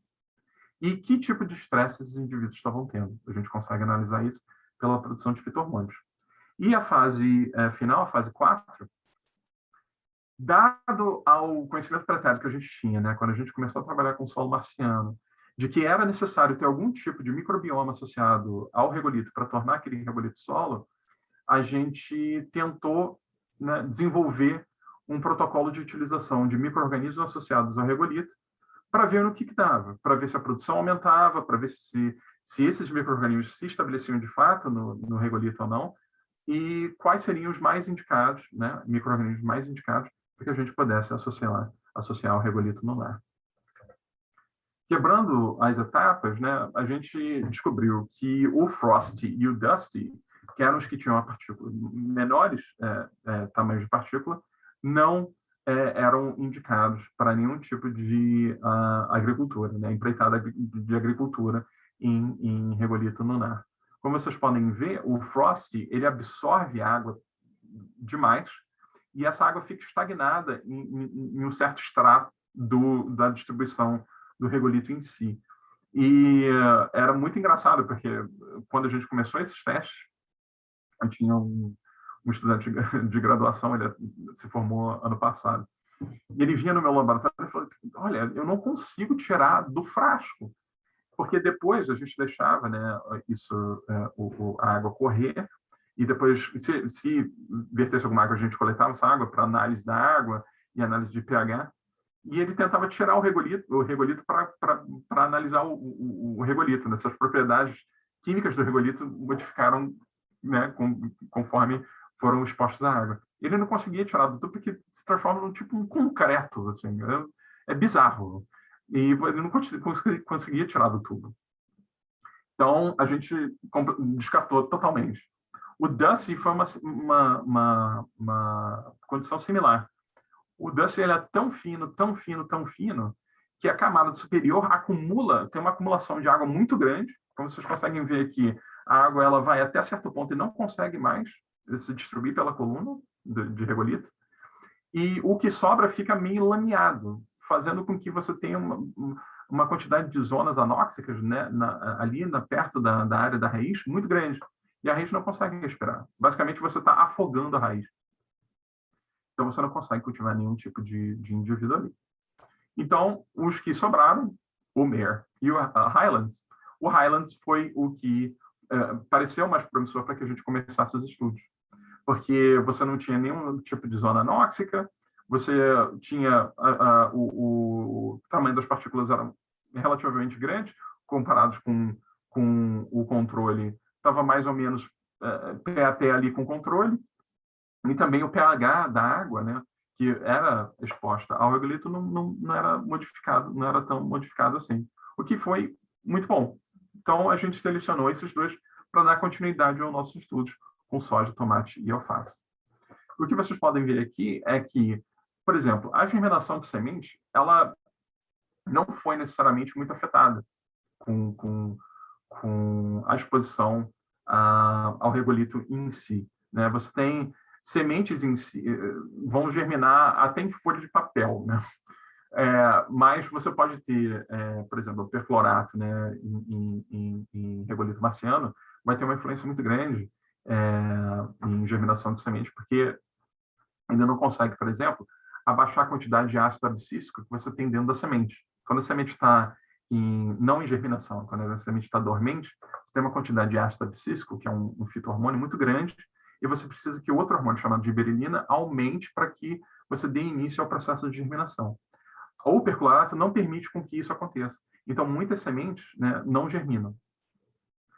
e que tipo de estresse esses indivíduos estavam tendo. A gente consegue analisar isso pela produção de fito-hormônios. E a fase final, a fase 4, dado ao conhecimento pretérito que a gente tinha, né, quando a gente começou a trabalhar com o solo marciano, de que era necessário ter algum tipo de microbioma associado ao regolito para tornar aquele regolito solo, a gente tentou, né, desenvolver um protocolo de utilização de micro-organismos associados ao regolito para ver no que dava, para ver se a produção aumentava, para ver se esses micro-organismos se estabeleciam de fato no regolito ou não, e quais seriam os mais indicados, né, micro-organismos mais indicados, para que a gente pudesse associar o regolito no lar. Quebrando as etapas, né, a gente descobriu que o Frosty e o Dusty, que eram os que tinham a partícula, menores tamanhos de partícula, não eram indicados para nenhum tipo de agricultura, né, empreitada de agricultura em regolito lunar. Como vocês podem ver, o Frosty ele absorve água demais e essa água fica estagnada em um certo extrato da distribuição do regolito em si. E era muito engraçado, porque quando a gente começou esses testes, eu tinha um estudante de graduação, ele se formou ano passado, e ele vinha no meu laboratório e falou, olha, eu não consigo tirar do frasco, porque depois a gente deixava, né, a água correr, e depois, se vertesse alguma água, a gente coletava essa água para análise da água e análise de pH, e ele tentava tirar o regolito para analisar o regolito, né? Essas propriedades químicas do regolito modificaram, né, conforme foram expostos à água. Ele não conseguia tirar do tubo porque se transforma num tipo um concreto, assim, é bizarro. E ele não conseguia tirar do tubo. Então, a gente descartou totalmente. O Dusty foi uma condição similar. O Dusty ele é tão fino, tão fino, tão fino, que a camada superior tem uma acumulação de água muito grande. Como vocês conseguem ver aqui, a água ela vai até certo ponto e não consegue mais se distribuir pela coluna de regolito. E o que sobra fica meio lameado, fazendo com que você tenha uma quantidade de zonas anóxicas, né, perto da área da raiz muito grande. E a raiz não consegue respirar. Basicamente, você está afogando a raiz. Então, você não consegue cultivar nenhum tipo de indivíduo ali. Então, os que sobraram, o Mare e o Highlands, o Highlands foi o que pareceu mais promissor para que a gente começasse os estudos. Porque você não tinha nenhum tipo de zona anóxica, você tinha o tamanho das partículas era relativamente grande, comparados com o controle, estava mais ou menos pé a pé ali com o controle, e também o pH da água, né, que era exposta ao regolito, não era modificado, não era tão modificado assim, o que foi muito bom. Então, a gente selecionou esses dois para dar continuidade aos nossos estudos com soja, tomate e alface. O que vocês podem ver aqui é que, por exemplo, a germinação de semente, ela não foi necessariamente muito afetada com a exposição ao regolito em si, né? Você tem sementes em si, vão germinar até em folha de papel, né? Mas você pode ter, por exemplo, o perclorato, né, em regolito marciano, vai ter uma influência muito grande em germinação de semente, porque ainda não consegue, por exemplo, abaixar a quantidade de ácido abscísico que você tem dentro da semente. Quando a semente está não em germinação, quando a semente está dormente, você tem uma quantidade de ácido abscísico, que é um fito-hormônio muito grande, e você precisa que outro hormônio chamado de giberelina aumente para que você dê início ao processo de germinação. O perclorato não permite com que isso aconteça. Então, muitas sementes, né, não germinam,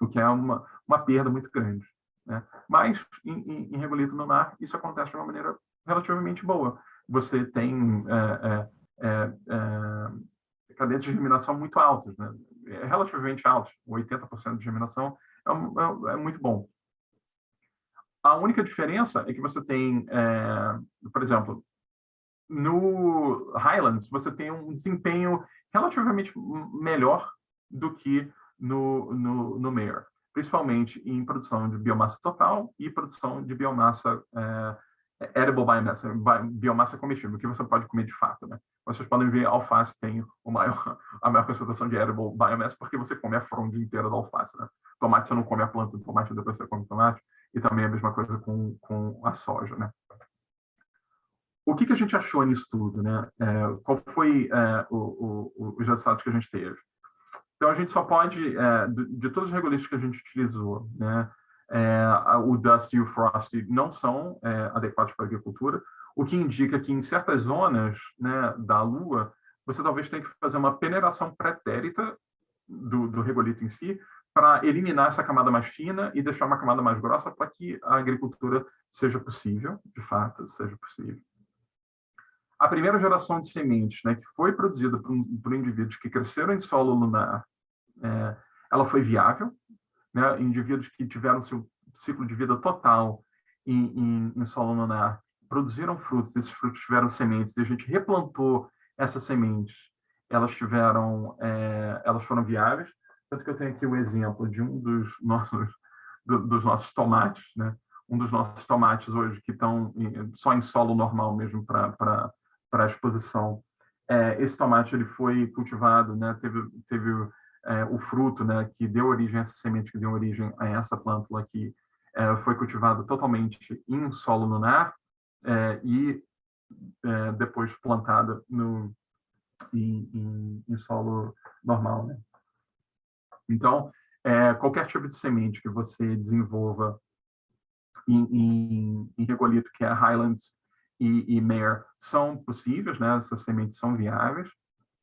o que é uma perda muito grande, né? Mas, em regolito lunar, isso acontece de uma maneira relativamente boa. Você tem cadeias de germinação muito altas, né? Relativamente altas, 80% de germinação é muito bom. A única diferença é que você tem, por exemplo, no Highlands, você tem um desempenho relativamente melhor do que no Mare, principalmente em produção de biomassa total e produção de biomassa edible biomass, biomassa comestível, que você pode comer de fato, né? Vocês podem ver, a alface tem a maior concentração de edible biomass porque você come a fronde inteira da alface, né? Tomate, você não come a planta do tomate, depois você come o tomate, e também a mesma coisa com a soja, né? O que a gente achou nisso tudo, né? Qual foi os resultados que a gente teve? Então, a gente só pode, de todos os regolitos que a gente utilizou, né? O Dusty e o Frosty não são adequados para a agricultura. o que indica que em certas zonas, né, da Lua, você talvez tenha que fazer uma peneiração pretérita do regolito em si, para eliminar essa camada mais fina e deixar uma camada mais grossa para que a agricultura seja possível, de fato, seja possível. A primeira geração de sementes, né, que foi produzida por indivíduos que cresceram em solo lunar, ela foi viável, né? Indivíduos que tiveram seu ciclo de vida total em solo lunar produziram frutos, esses frutos tiveram sementes, e a gente replantou essas sementes, elas foram viáveis, tanto que eu tenho aqui o exemplo de um dos nossos tomates, né? Um dos nossos tomates hoje que estão só em solo normal mesmo para a exposição. Esse tomate ele foi cultivado, né? Teve o fruto, né, que deu origem a essa semente, que deu origem a essa plântula aqui, foi cultivado totalmente em solo lunar e depois plantada em solo normal, né? Então, qualquer tipo de semente que você desenvolva em regolito, que é Highlands e Mare, são possíveis, né? Essas sementes são viáveis,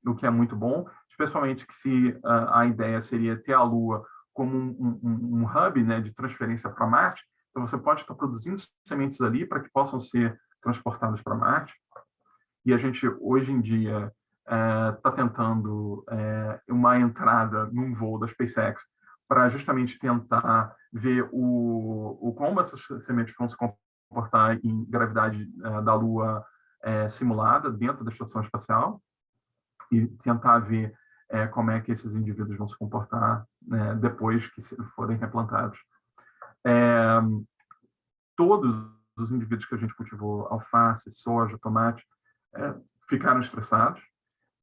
o que é muito bom, especialmente que se a ideia seria ter a Lua como um hub, né, de transferência para Marte, então você pode estar produzindo sementes ali para que possam ser transportadas para Marte. E a gente, hoje em dia, está tentando uma entrada num voo da SpaceX para justamente tentar ver como essas sementes vão se comportar em gravidade da Lua simulada dentro da estação espacial e tentar ver como é que esses indivíduos vão se comportar, né, depois que forem replantados. Todos os indivíduos que a gente cultivou, alface, soja, tomate, ficaram estressados,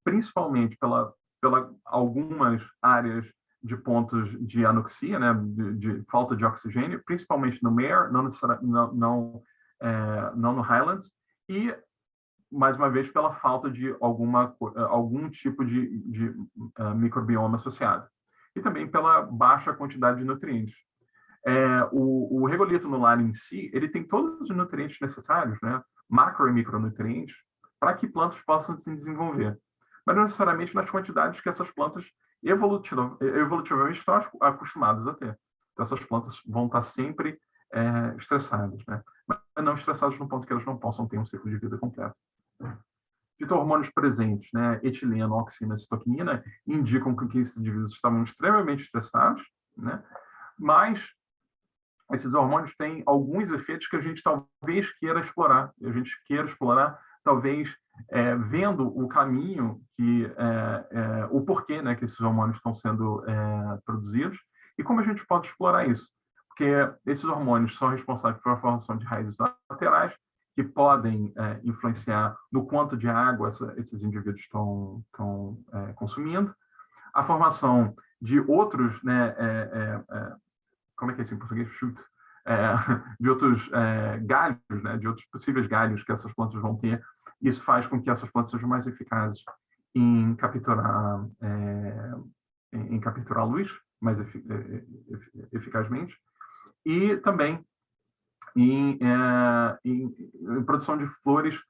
principalmente pela algumas áreas de pontos de anoxia, né, de falta de oxigênio, principalmente no Mare, não no Highlands, e mais uma vez pela falta de algum tipo de microbioma associado. E também pela baixa quantidade de nutrientes. O regolito anular em si, ele tem todos os nutrientes necessários, né? Macro e micronutrientes, para que plantas possam se desenvolver. Mas não necessariamente nas quantidades que essas plantas evolutivamente estão acostumadas a ter. Então, essas plantas vão estar sempre estressadas, né? Mas não estressadas no ponto que elas não possam ter um ciclo de vida completo. Fito-hormônios presentes, né, etileno, oxina, citoquinina, indicam que esses indivíduos estavam extremamente estressados, né? Mas esses hormônios têm alguns efeitos que a gente talvez queira explorar. A gente queira explorar, talvez, vendo o caminho, o porquê, né, que esses hormônios estão sendo produzidos e como a gente pode explorar isso. Porque esses hormônios são responsáveis pela formação de raízes laterais, que podem influenciar no quanto de água esses indivíduos estão consumindo, a formação de outros, né, como é que é isso em português? Shoot. De outros galhos, né, de outros possíveis galhos que essas plantas vão ter. Isso faz com que essas plantas sejam mais eficazes em capturar luz mais eficazmente e também em produção de flores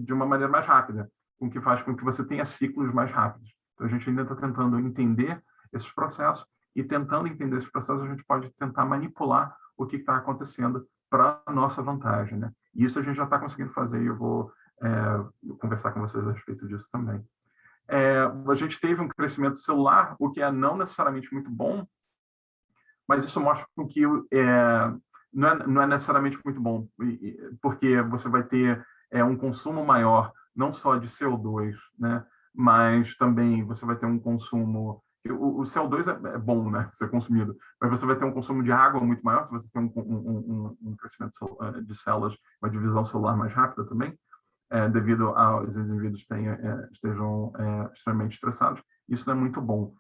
de uma maneira mais rápida, o que faz com que você tenha ciclos mais rápidos. Então, a gente ainda está tentando entender esses processos e, tentando entender esses processos, a gente pode tentar manipular o que está acontecendo para a nossa vantagem, né? E isso a gente já está conseguindo fazer e eu vou conversar com vocês a respeito disso também. A gente teve um crescimento celular, o que não necessariamente muito bom, mas isso mostra que não é necessariamente muito bom, porque você vai ter um consumo maior, não só de CO2, né, mas também você vai ter um consumo... O CO2 é bom, né, ser consumido, mas você vai ter um consumo de água muito maior, se você tem um crescimento de células, uma divisão celular mais rápida também, devido aos indivíduos estejam extremamente estressados. Isso não é muito bom.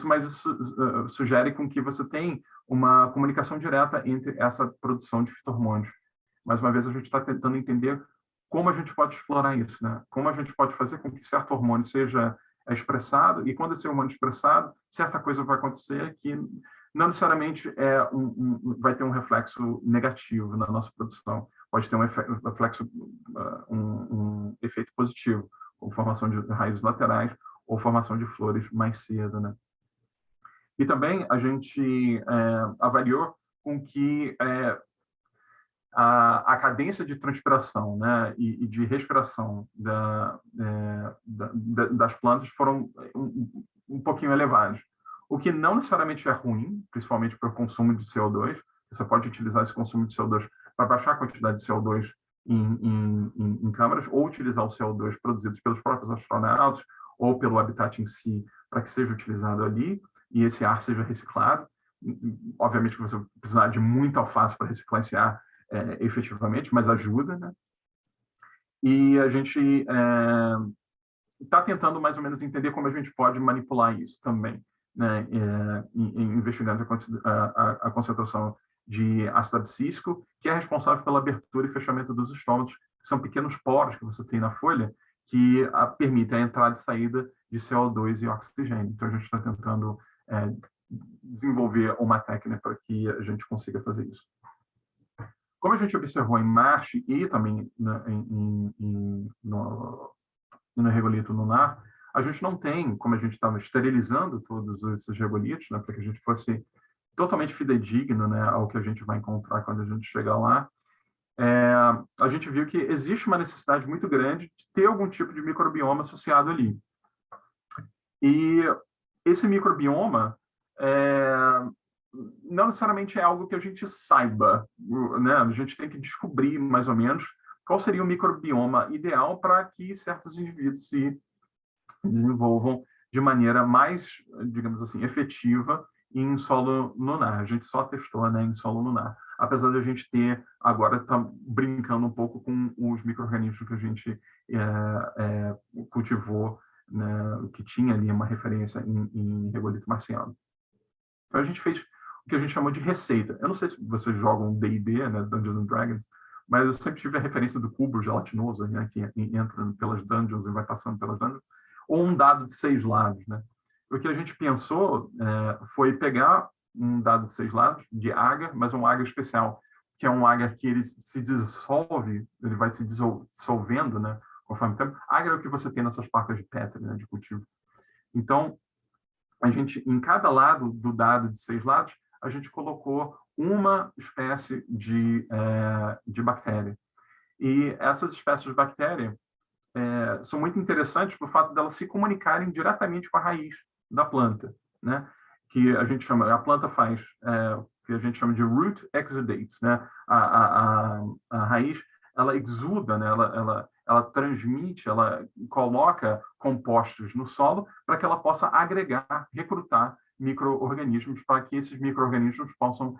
Mas isso sugere com que você tem uma comunicação direta entre essa produção de fito-hormônios. Mais uma vez, a gente está tentando entender como a gente pode explorar isso, né? Como a gente pode fazer com que certo hormônio seja expressado, e quando esse hormônio é expressado, certa coisa vai acontecer que não necessariamente vai ter um reflexo negativo na nossa produção. Pode ter um reflexo, um efeito positivo, como formação de raízes laterais ou formação de flores mais cedo, né? E também a gente avaliou com que a cadência de transpiração, né, e de respiração das plantas foram um pouquinho elevados, o que não necessariamente é ruim, principalmente para o consumo de CO2. Você pode utilizar esse consumo de CO2 para baixar a quantidade de CO2 em câmaras, ou utilizar o CO2 produzido pelos próprios astronautas ou pelo habitat em si, para que seja utilizado ali e esse ar seja reciclado. Obviamente que você precisar de muita alface para reciclar esse ar efetivamente, mas ajuda, né? E a gente está tentando mais ou menos entender como a gente pode manipular isso também, né? Investigando a concentração de ácido abscísico, que é responsável pela abertura e fechamento dos estômatos, que são pequenos poros que você tem na folha, que permitem a entrada e saída de CO2 e oxigênio. Então, a gente está tentando desenvolver uma técnica para que a gente consiga fazer isso. Como a gente observou em Marte e também no regolito lunar, a gente não tem, como a gente estava esterilizando todos esses regolitos, né, para que a gente fosse totalmente fidedigno, né, ao que a gente vai encontrar quando a gente chegar lá, a gente viu que existe uma necessidade muito grande de ter algum tipo de microbioma associado ali. E esse microbioma não necessariamente é algo que a gente saiba, né? A gente tem que descobrir, mais ou menos, qual seria o microbioma ideal para que certos indivíduos se desenvolvam de maneira mais, digamos assim, efetiva em solo lunar. A gente só testou, né, em solo lunar. Apesar de a gente ter, agora está brincando um pouco com os micro-organismos que a gente cultivou, né, que tinha ali uma referência em regolito marciano. Então, a gente fez o que a gente chamou de receita. Eu não sei se vocês jogam D&D, né, Dungeons and Dragons, mas eu sempre tive a referência do cubo gelatinoso, né, que entra pelas dungeons e vai passando pelas dungeons, ou um dado de 6 lados, né? O que a gente pensou foi pegar um dado de 6 lados de agar, mas um agar especial, que é um agar que ele se dissolve, ele vai se dissolvendo, né, conforme o tempo. Agar é o que você tem nessas placas de Petri, né, de cultivo. Então, a gente, em cada lado do dado de 6 lados, a gente colocou uma espécie de bactéria. E essas espécies de bactéria são muito interessantes por fato delas se comunicarem diretamente com a raiz da planta, né? Que a gente chama, a planta faz, que a gente chama de root exudates, né? A raiz, ela exuda, né? Ela transmite, ela coloca compostos no solo para que ela possa agregar, recrutar micro-organismos para que esses micro-organismos possam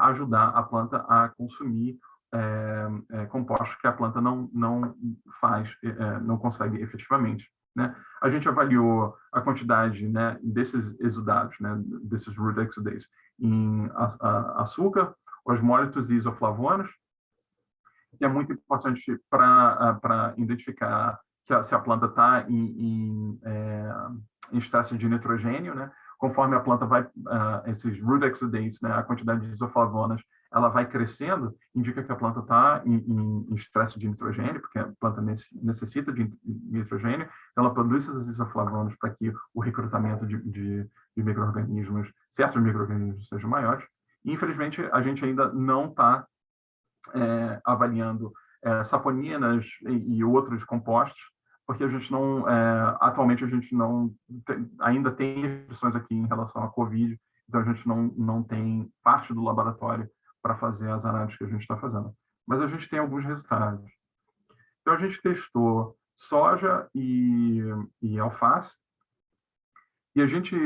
ajudar a planta a consumir compostos que a planta não faz, não consegue efetivamente, né? A gente avaliou a quantidade, né, desses exudados, né, desses root exudates, em açúcar, osmólitos e isoflavonas, que é muito importante para identificar se a planta está em estresse de nitrogênio, né? Conforme a planta vai, esses root exudates, né, a quantidade de isoflavonas, ela vai crescendo, indica que a planta está em estresse de nitrogênio, porque a planta necessita de nitrogênio, então ela produz essas isoflavonas para que o recrutamento de micro-organismos, certos micro-organismos sejam maiores. E, infelizmente, a gente ainda não está avaliando saponinas e outros compostos, porque a gente não, atualmente a gente não ainda tem restrições aqui em relação à Covid, então a gente não tem parte do laboratório para fazer as análises que a gente está fazendo. Mas a gente tem alguns resultados. Então a gente testou soja e alface, e a gente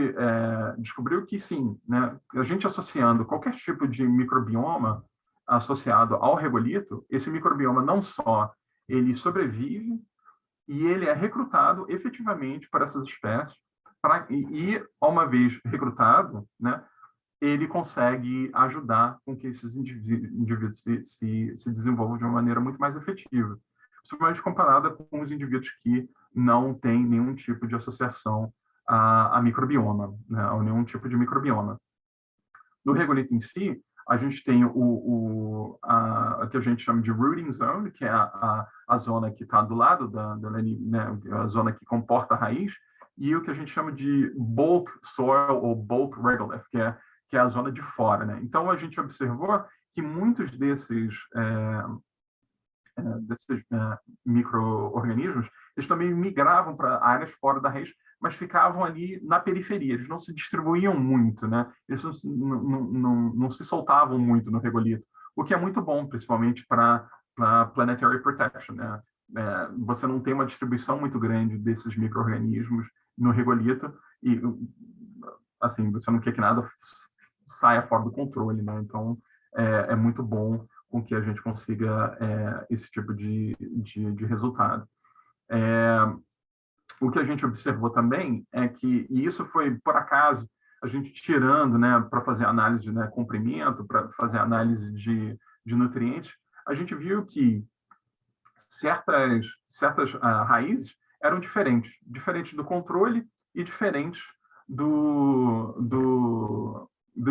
descobriu que sim, né, a gente associando qualquer tipo de microbioma associado ao regolito, esse microbioma não só ele sobrevive, e ele é recrutado efetivamente para essas espécies, e uma vez recrutado, né, ele consegue ajudar com que esses indivíduos se desenvolvam de uma maneira muito mais efetiva, principalmente comparada com os indivíduos que não têm nenhum tipo de associação a microbioma, né, a nenhum tipo de microbioma. No regolito em si, a gente tem a que a gente chama de rooting zone, que é a zona que está do lado né, a zona que comporta a raiz, e o que a gente chama de bulk soil ou bulk regolith, que é a zona de fora, né? Então, a gente observou que muitos desses micro-organismos, eles também migravam para áreas fora da raiz, mas ficavam ali na periferia, eles não se distribuíam muito, né? Eles não se soltavam muito no regolito, o que é muito bom, principalmente para planetary protection, né? Você não tem uma distribuição muito grande desses micro-organismos no regolito e, assim, você não quer que nada saia fora do controle, né? Então, é muito bom com que a gente consiga esse tipo de resultado. O que a gente observou também é que, e isso foi por acaso, a gente tirando, né, para fazer análise de, né, comprimento, para fazer análise de nutrientes, a gente viu que certas raízes eram diferentes do controle e diferentes dos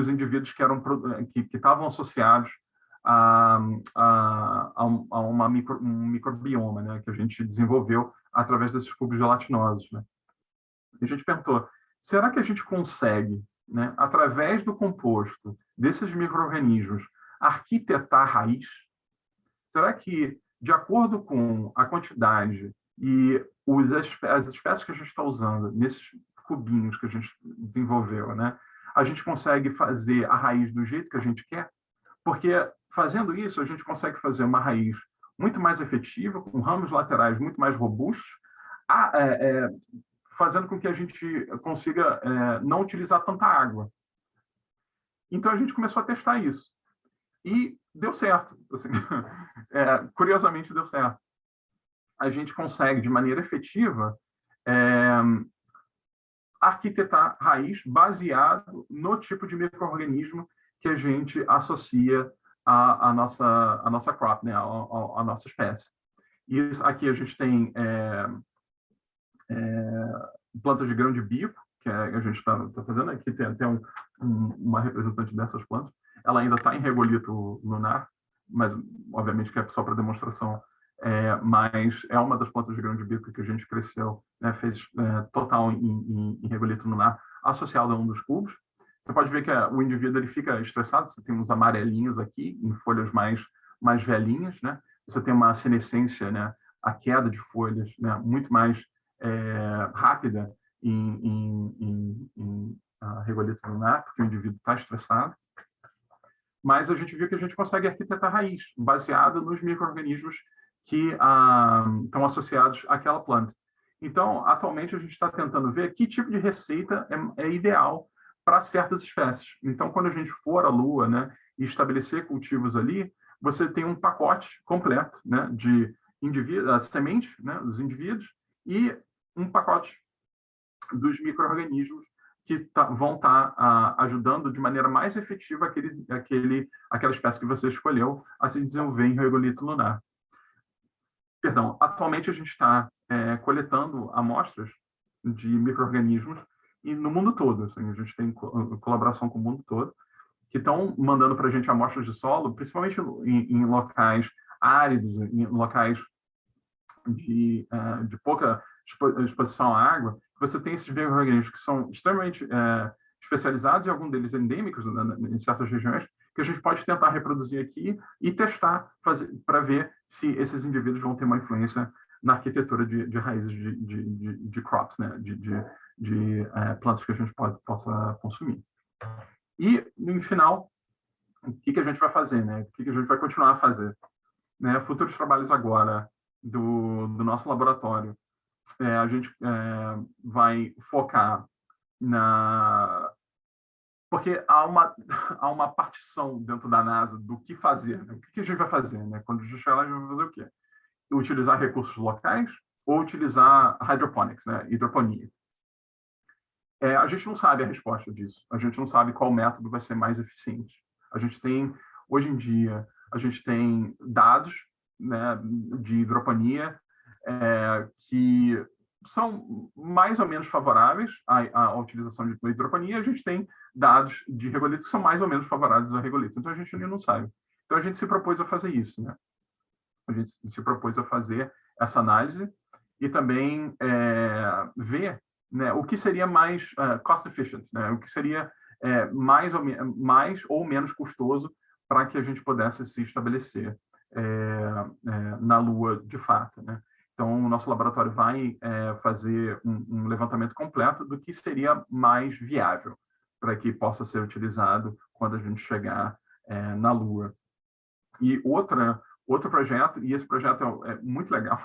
indivíduos que estavam associados um microbioma, né, que a gente desenvolveu através desses cubos gelatinosos, né? E a gente perguntou, será que a gente consegue, né, através do composto desses micro-organismos, arquitetar a raiz? Será que, de acordo com a quantidade e as espécies que a gente está usando nesses cubinhos que a gente desenvolveu, né, a gente consegue fazer a raiz do jeito que a gente quer? Porque, fazendo isso, a gente consegue fazer uma raiz muito mais efetiva, com ramos laterais muito mais robustos, fazendo com que a gente consiga não utilizar tanta água. Então, a gente começou a testar isso. E deu certo. Assim, curiosamente, deu certo. A gente consegue, de maneira efetiva, arquitetar raiz baseado no tipo de micro-organismo que a gente associa à nossa crop, né, à nossa espécie. E aqui a gente tem plantas de grão de bico, que a gente está fazendo. Aqui tem uma representante dessas plantas. Ela ainda está em regolito lunar, mas obviamente que é só para demonstração. Mas é uma das plantas de grão de bico que a gente cresceu, né, fez total em regolito lunar, associado a um dos cubos. Você pode ver que o indivíduo ele fica estressado, você tem uns amarelinhos aqui, em folhas mais velhinhas, né? Você tem uma senescência, né, a queda de folhas, né, muito mais rápida em regolito lunar, porque o indivíduo está estressado. Mas a gente viu que a gente consegue arquitetar raiz, baseado nos micro-organismos que estão associados àquela planta. Então, atualmente, a gente está tentando ver que tipo de receita é ideal para certas espécies. Então, quando a gente for à Lua, né, e estabelecer cultivos ali, você tem um pacote completo, né, de sementes, né, dos indivíduos, e um pacote dos micro-organismos que vão estar ajudando de maneira mais efetiva aquela espécie que você escolheu a se desenvolver em regolito lunar. Perdão, atualmente a gente está coletando amostras de micro-organismos e no mundo todo, assim, a gente tem colaboração com o mundo todo, que estão mandando para a gente amostras de solo, principalmente em locais áridos, em locais de pouca exposição à água. Você tem esses micro-organismos que são extremamente especializados, e alguns deles endêmicos em certas regiões, que a gente pode tentar reproduzir aqui e testar para ver se esses indivíduos vão ter uma influência na arquitetura de raízes de crops, né? de plantas que a gente possa consumir. E, no final, o que a gente vai fazer? Né? O que a gente vai continuar a fazer? Né? Futuros trabalhos agora do nosso laboratório, a gente vai focar porque há uma partição dentro da NASA do que fazer, né? O que a gente vai fazer, né? Quando a gente chegar lá, a gente vai fazer o quê? Utilizar recursos locais ou utilizar hydroponics, né? Hidroponia. A gente não sabe a resposta disso. A gente não sabe qual método vai ser mais eficiente. Hoje em dia, a gente tem dados, né, de hidroponia que são mais ou menos favoráveis à utilização de hidroponia. A gente tem dados de regolitos que são mais ou menos favoráveis ao regolito. Então, a gente ainda não sabe. Então, a gente se propôs a fazer isso, né? A gente se propôs a fazer essa análise e também ver, né, o que seria mais cost efficient, né? O que seria mais ou menos custoso para que a gente pudesse se estabelecer na Lua de fato, né? Então, o nosso laboratório vai fazer um levantamento completo do que seria mais viável para que possa ser utilizado quando a gente chegar na Lua. E outro projeto, e esse projeto é muito legal,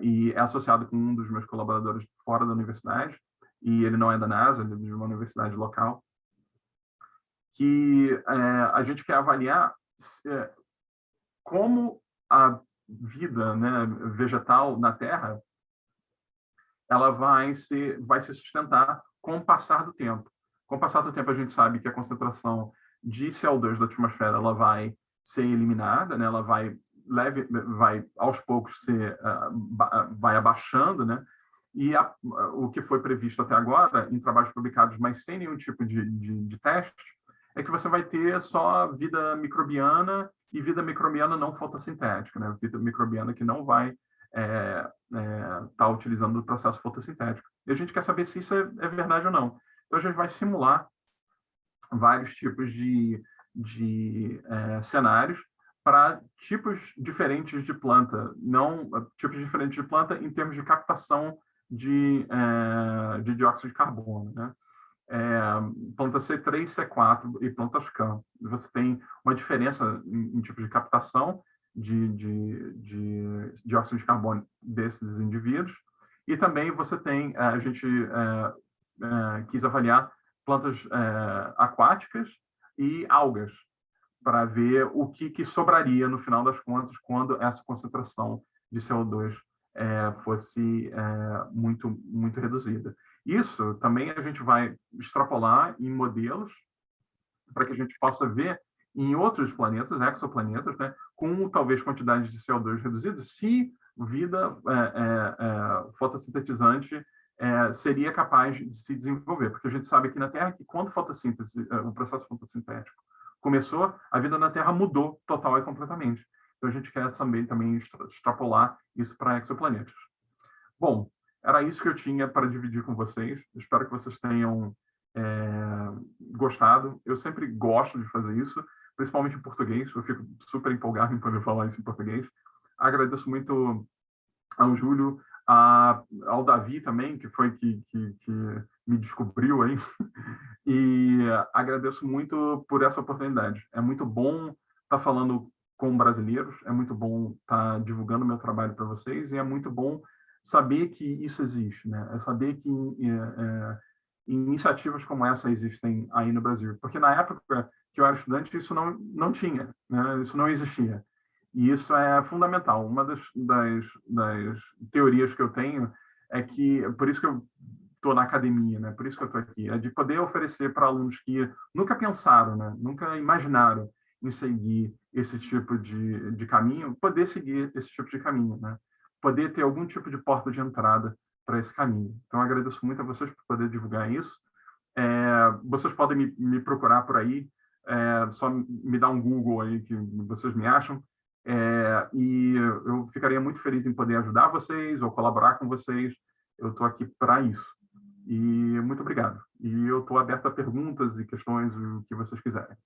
e é associado com um dos meus colaboradores fora da universidade, e ele não é da NASA, ele é de uma universidade local, que a gente quer avaliar como a vida, né, vegetal na Terra ela vai se sustentar com o passar do tempo. Com o passar do tempo, a gente sabe que a concentração de CO2 da atmosfera ela vai ser eliminada, né? Ela vai aos poucos vai abaixando, né? E o que foi previsto até agora, em trabalhos publicados, mas sem nenhum tipo de teste, é que você vai ter só vida microbiana e vida microbiana não fotossintética, né? Vida microbiana que não vai tá utilizando o processo fotossintético. E a gente quer saber se isso é verdade ou não. Então, a gente vai simular vários tipos de cenários para tipos diferentes de planta, não tipos diferentes de planta em termos de captação de dióxido de carbono, né? Planta C3, C4 e plantas CAM. Você tem uma diferença em tipos de captação de dióxido de carbono desses indivíduos. E também você tem, a gente quis avaliar plantas aquáticas e algas, para ver o que sobraria no final das contas quando essa concentração de CO2 fosse muito, muito reduzida. Isso também a gente vai extrapolar em modelos para que a gente possa ver em outros planetas, exoplanetas, né, com talvez quantidades de CO2 reduzidas, se vida fotossintetizante seria capaz de se desenvolver. Porque a gente sabe aqui na Terra que quando o processo fotossintético começou, a vida na Terra mudou total e completamente. Então, a gente quer também extrapolar isso para exoplanetas. Bom, era isso que eu tinha para dividir com vocês. Espero que vocês tenham gostado. Eu sempre gosto de fazer isso, principalmente em português. Eu fico super empolgado em poder falar isso em português. Agradeço muito ao Júlio, ao Davi também, que foi que me descobriu aí. E agradeço muito por essa oportunidade. É muito bom estar falando com brasileiros, é muito bom estar divulgando meu trabalho para vocês, e é muito bom saber que isso existe, né? É saber que iniciativas como essa existem aí no Brasil. Porque na época que eu era estudante, isso não tinha, né? Isso não existia. E isso é fundamental. Uma das teorias que eu tenho é que, por isso que eu estou na academia, né? Por isso que eu estou aqui, é de poder oferecer para alunos que nunca pensaram, né? Nunca imaginaram em seguir esse tipo de caminho, poder seguir esse tipo de caminho, né? Poder ter algum tipo de porta de entrada para esse caminho. Então, agradeço muito a vocês por poder divulgar isso. Vocês podem me procurar por aí, só me dar um Google aí que vocês me acham. E eu ficaria muito feliz em poder ajudar vocês ou colaborar com vocês. Eu estou aqui para isso. E muito obrigado. E eu estou aberto a perguntas e questões, o que vocês quiserem.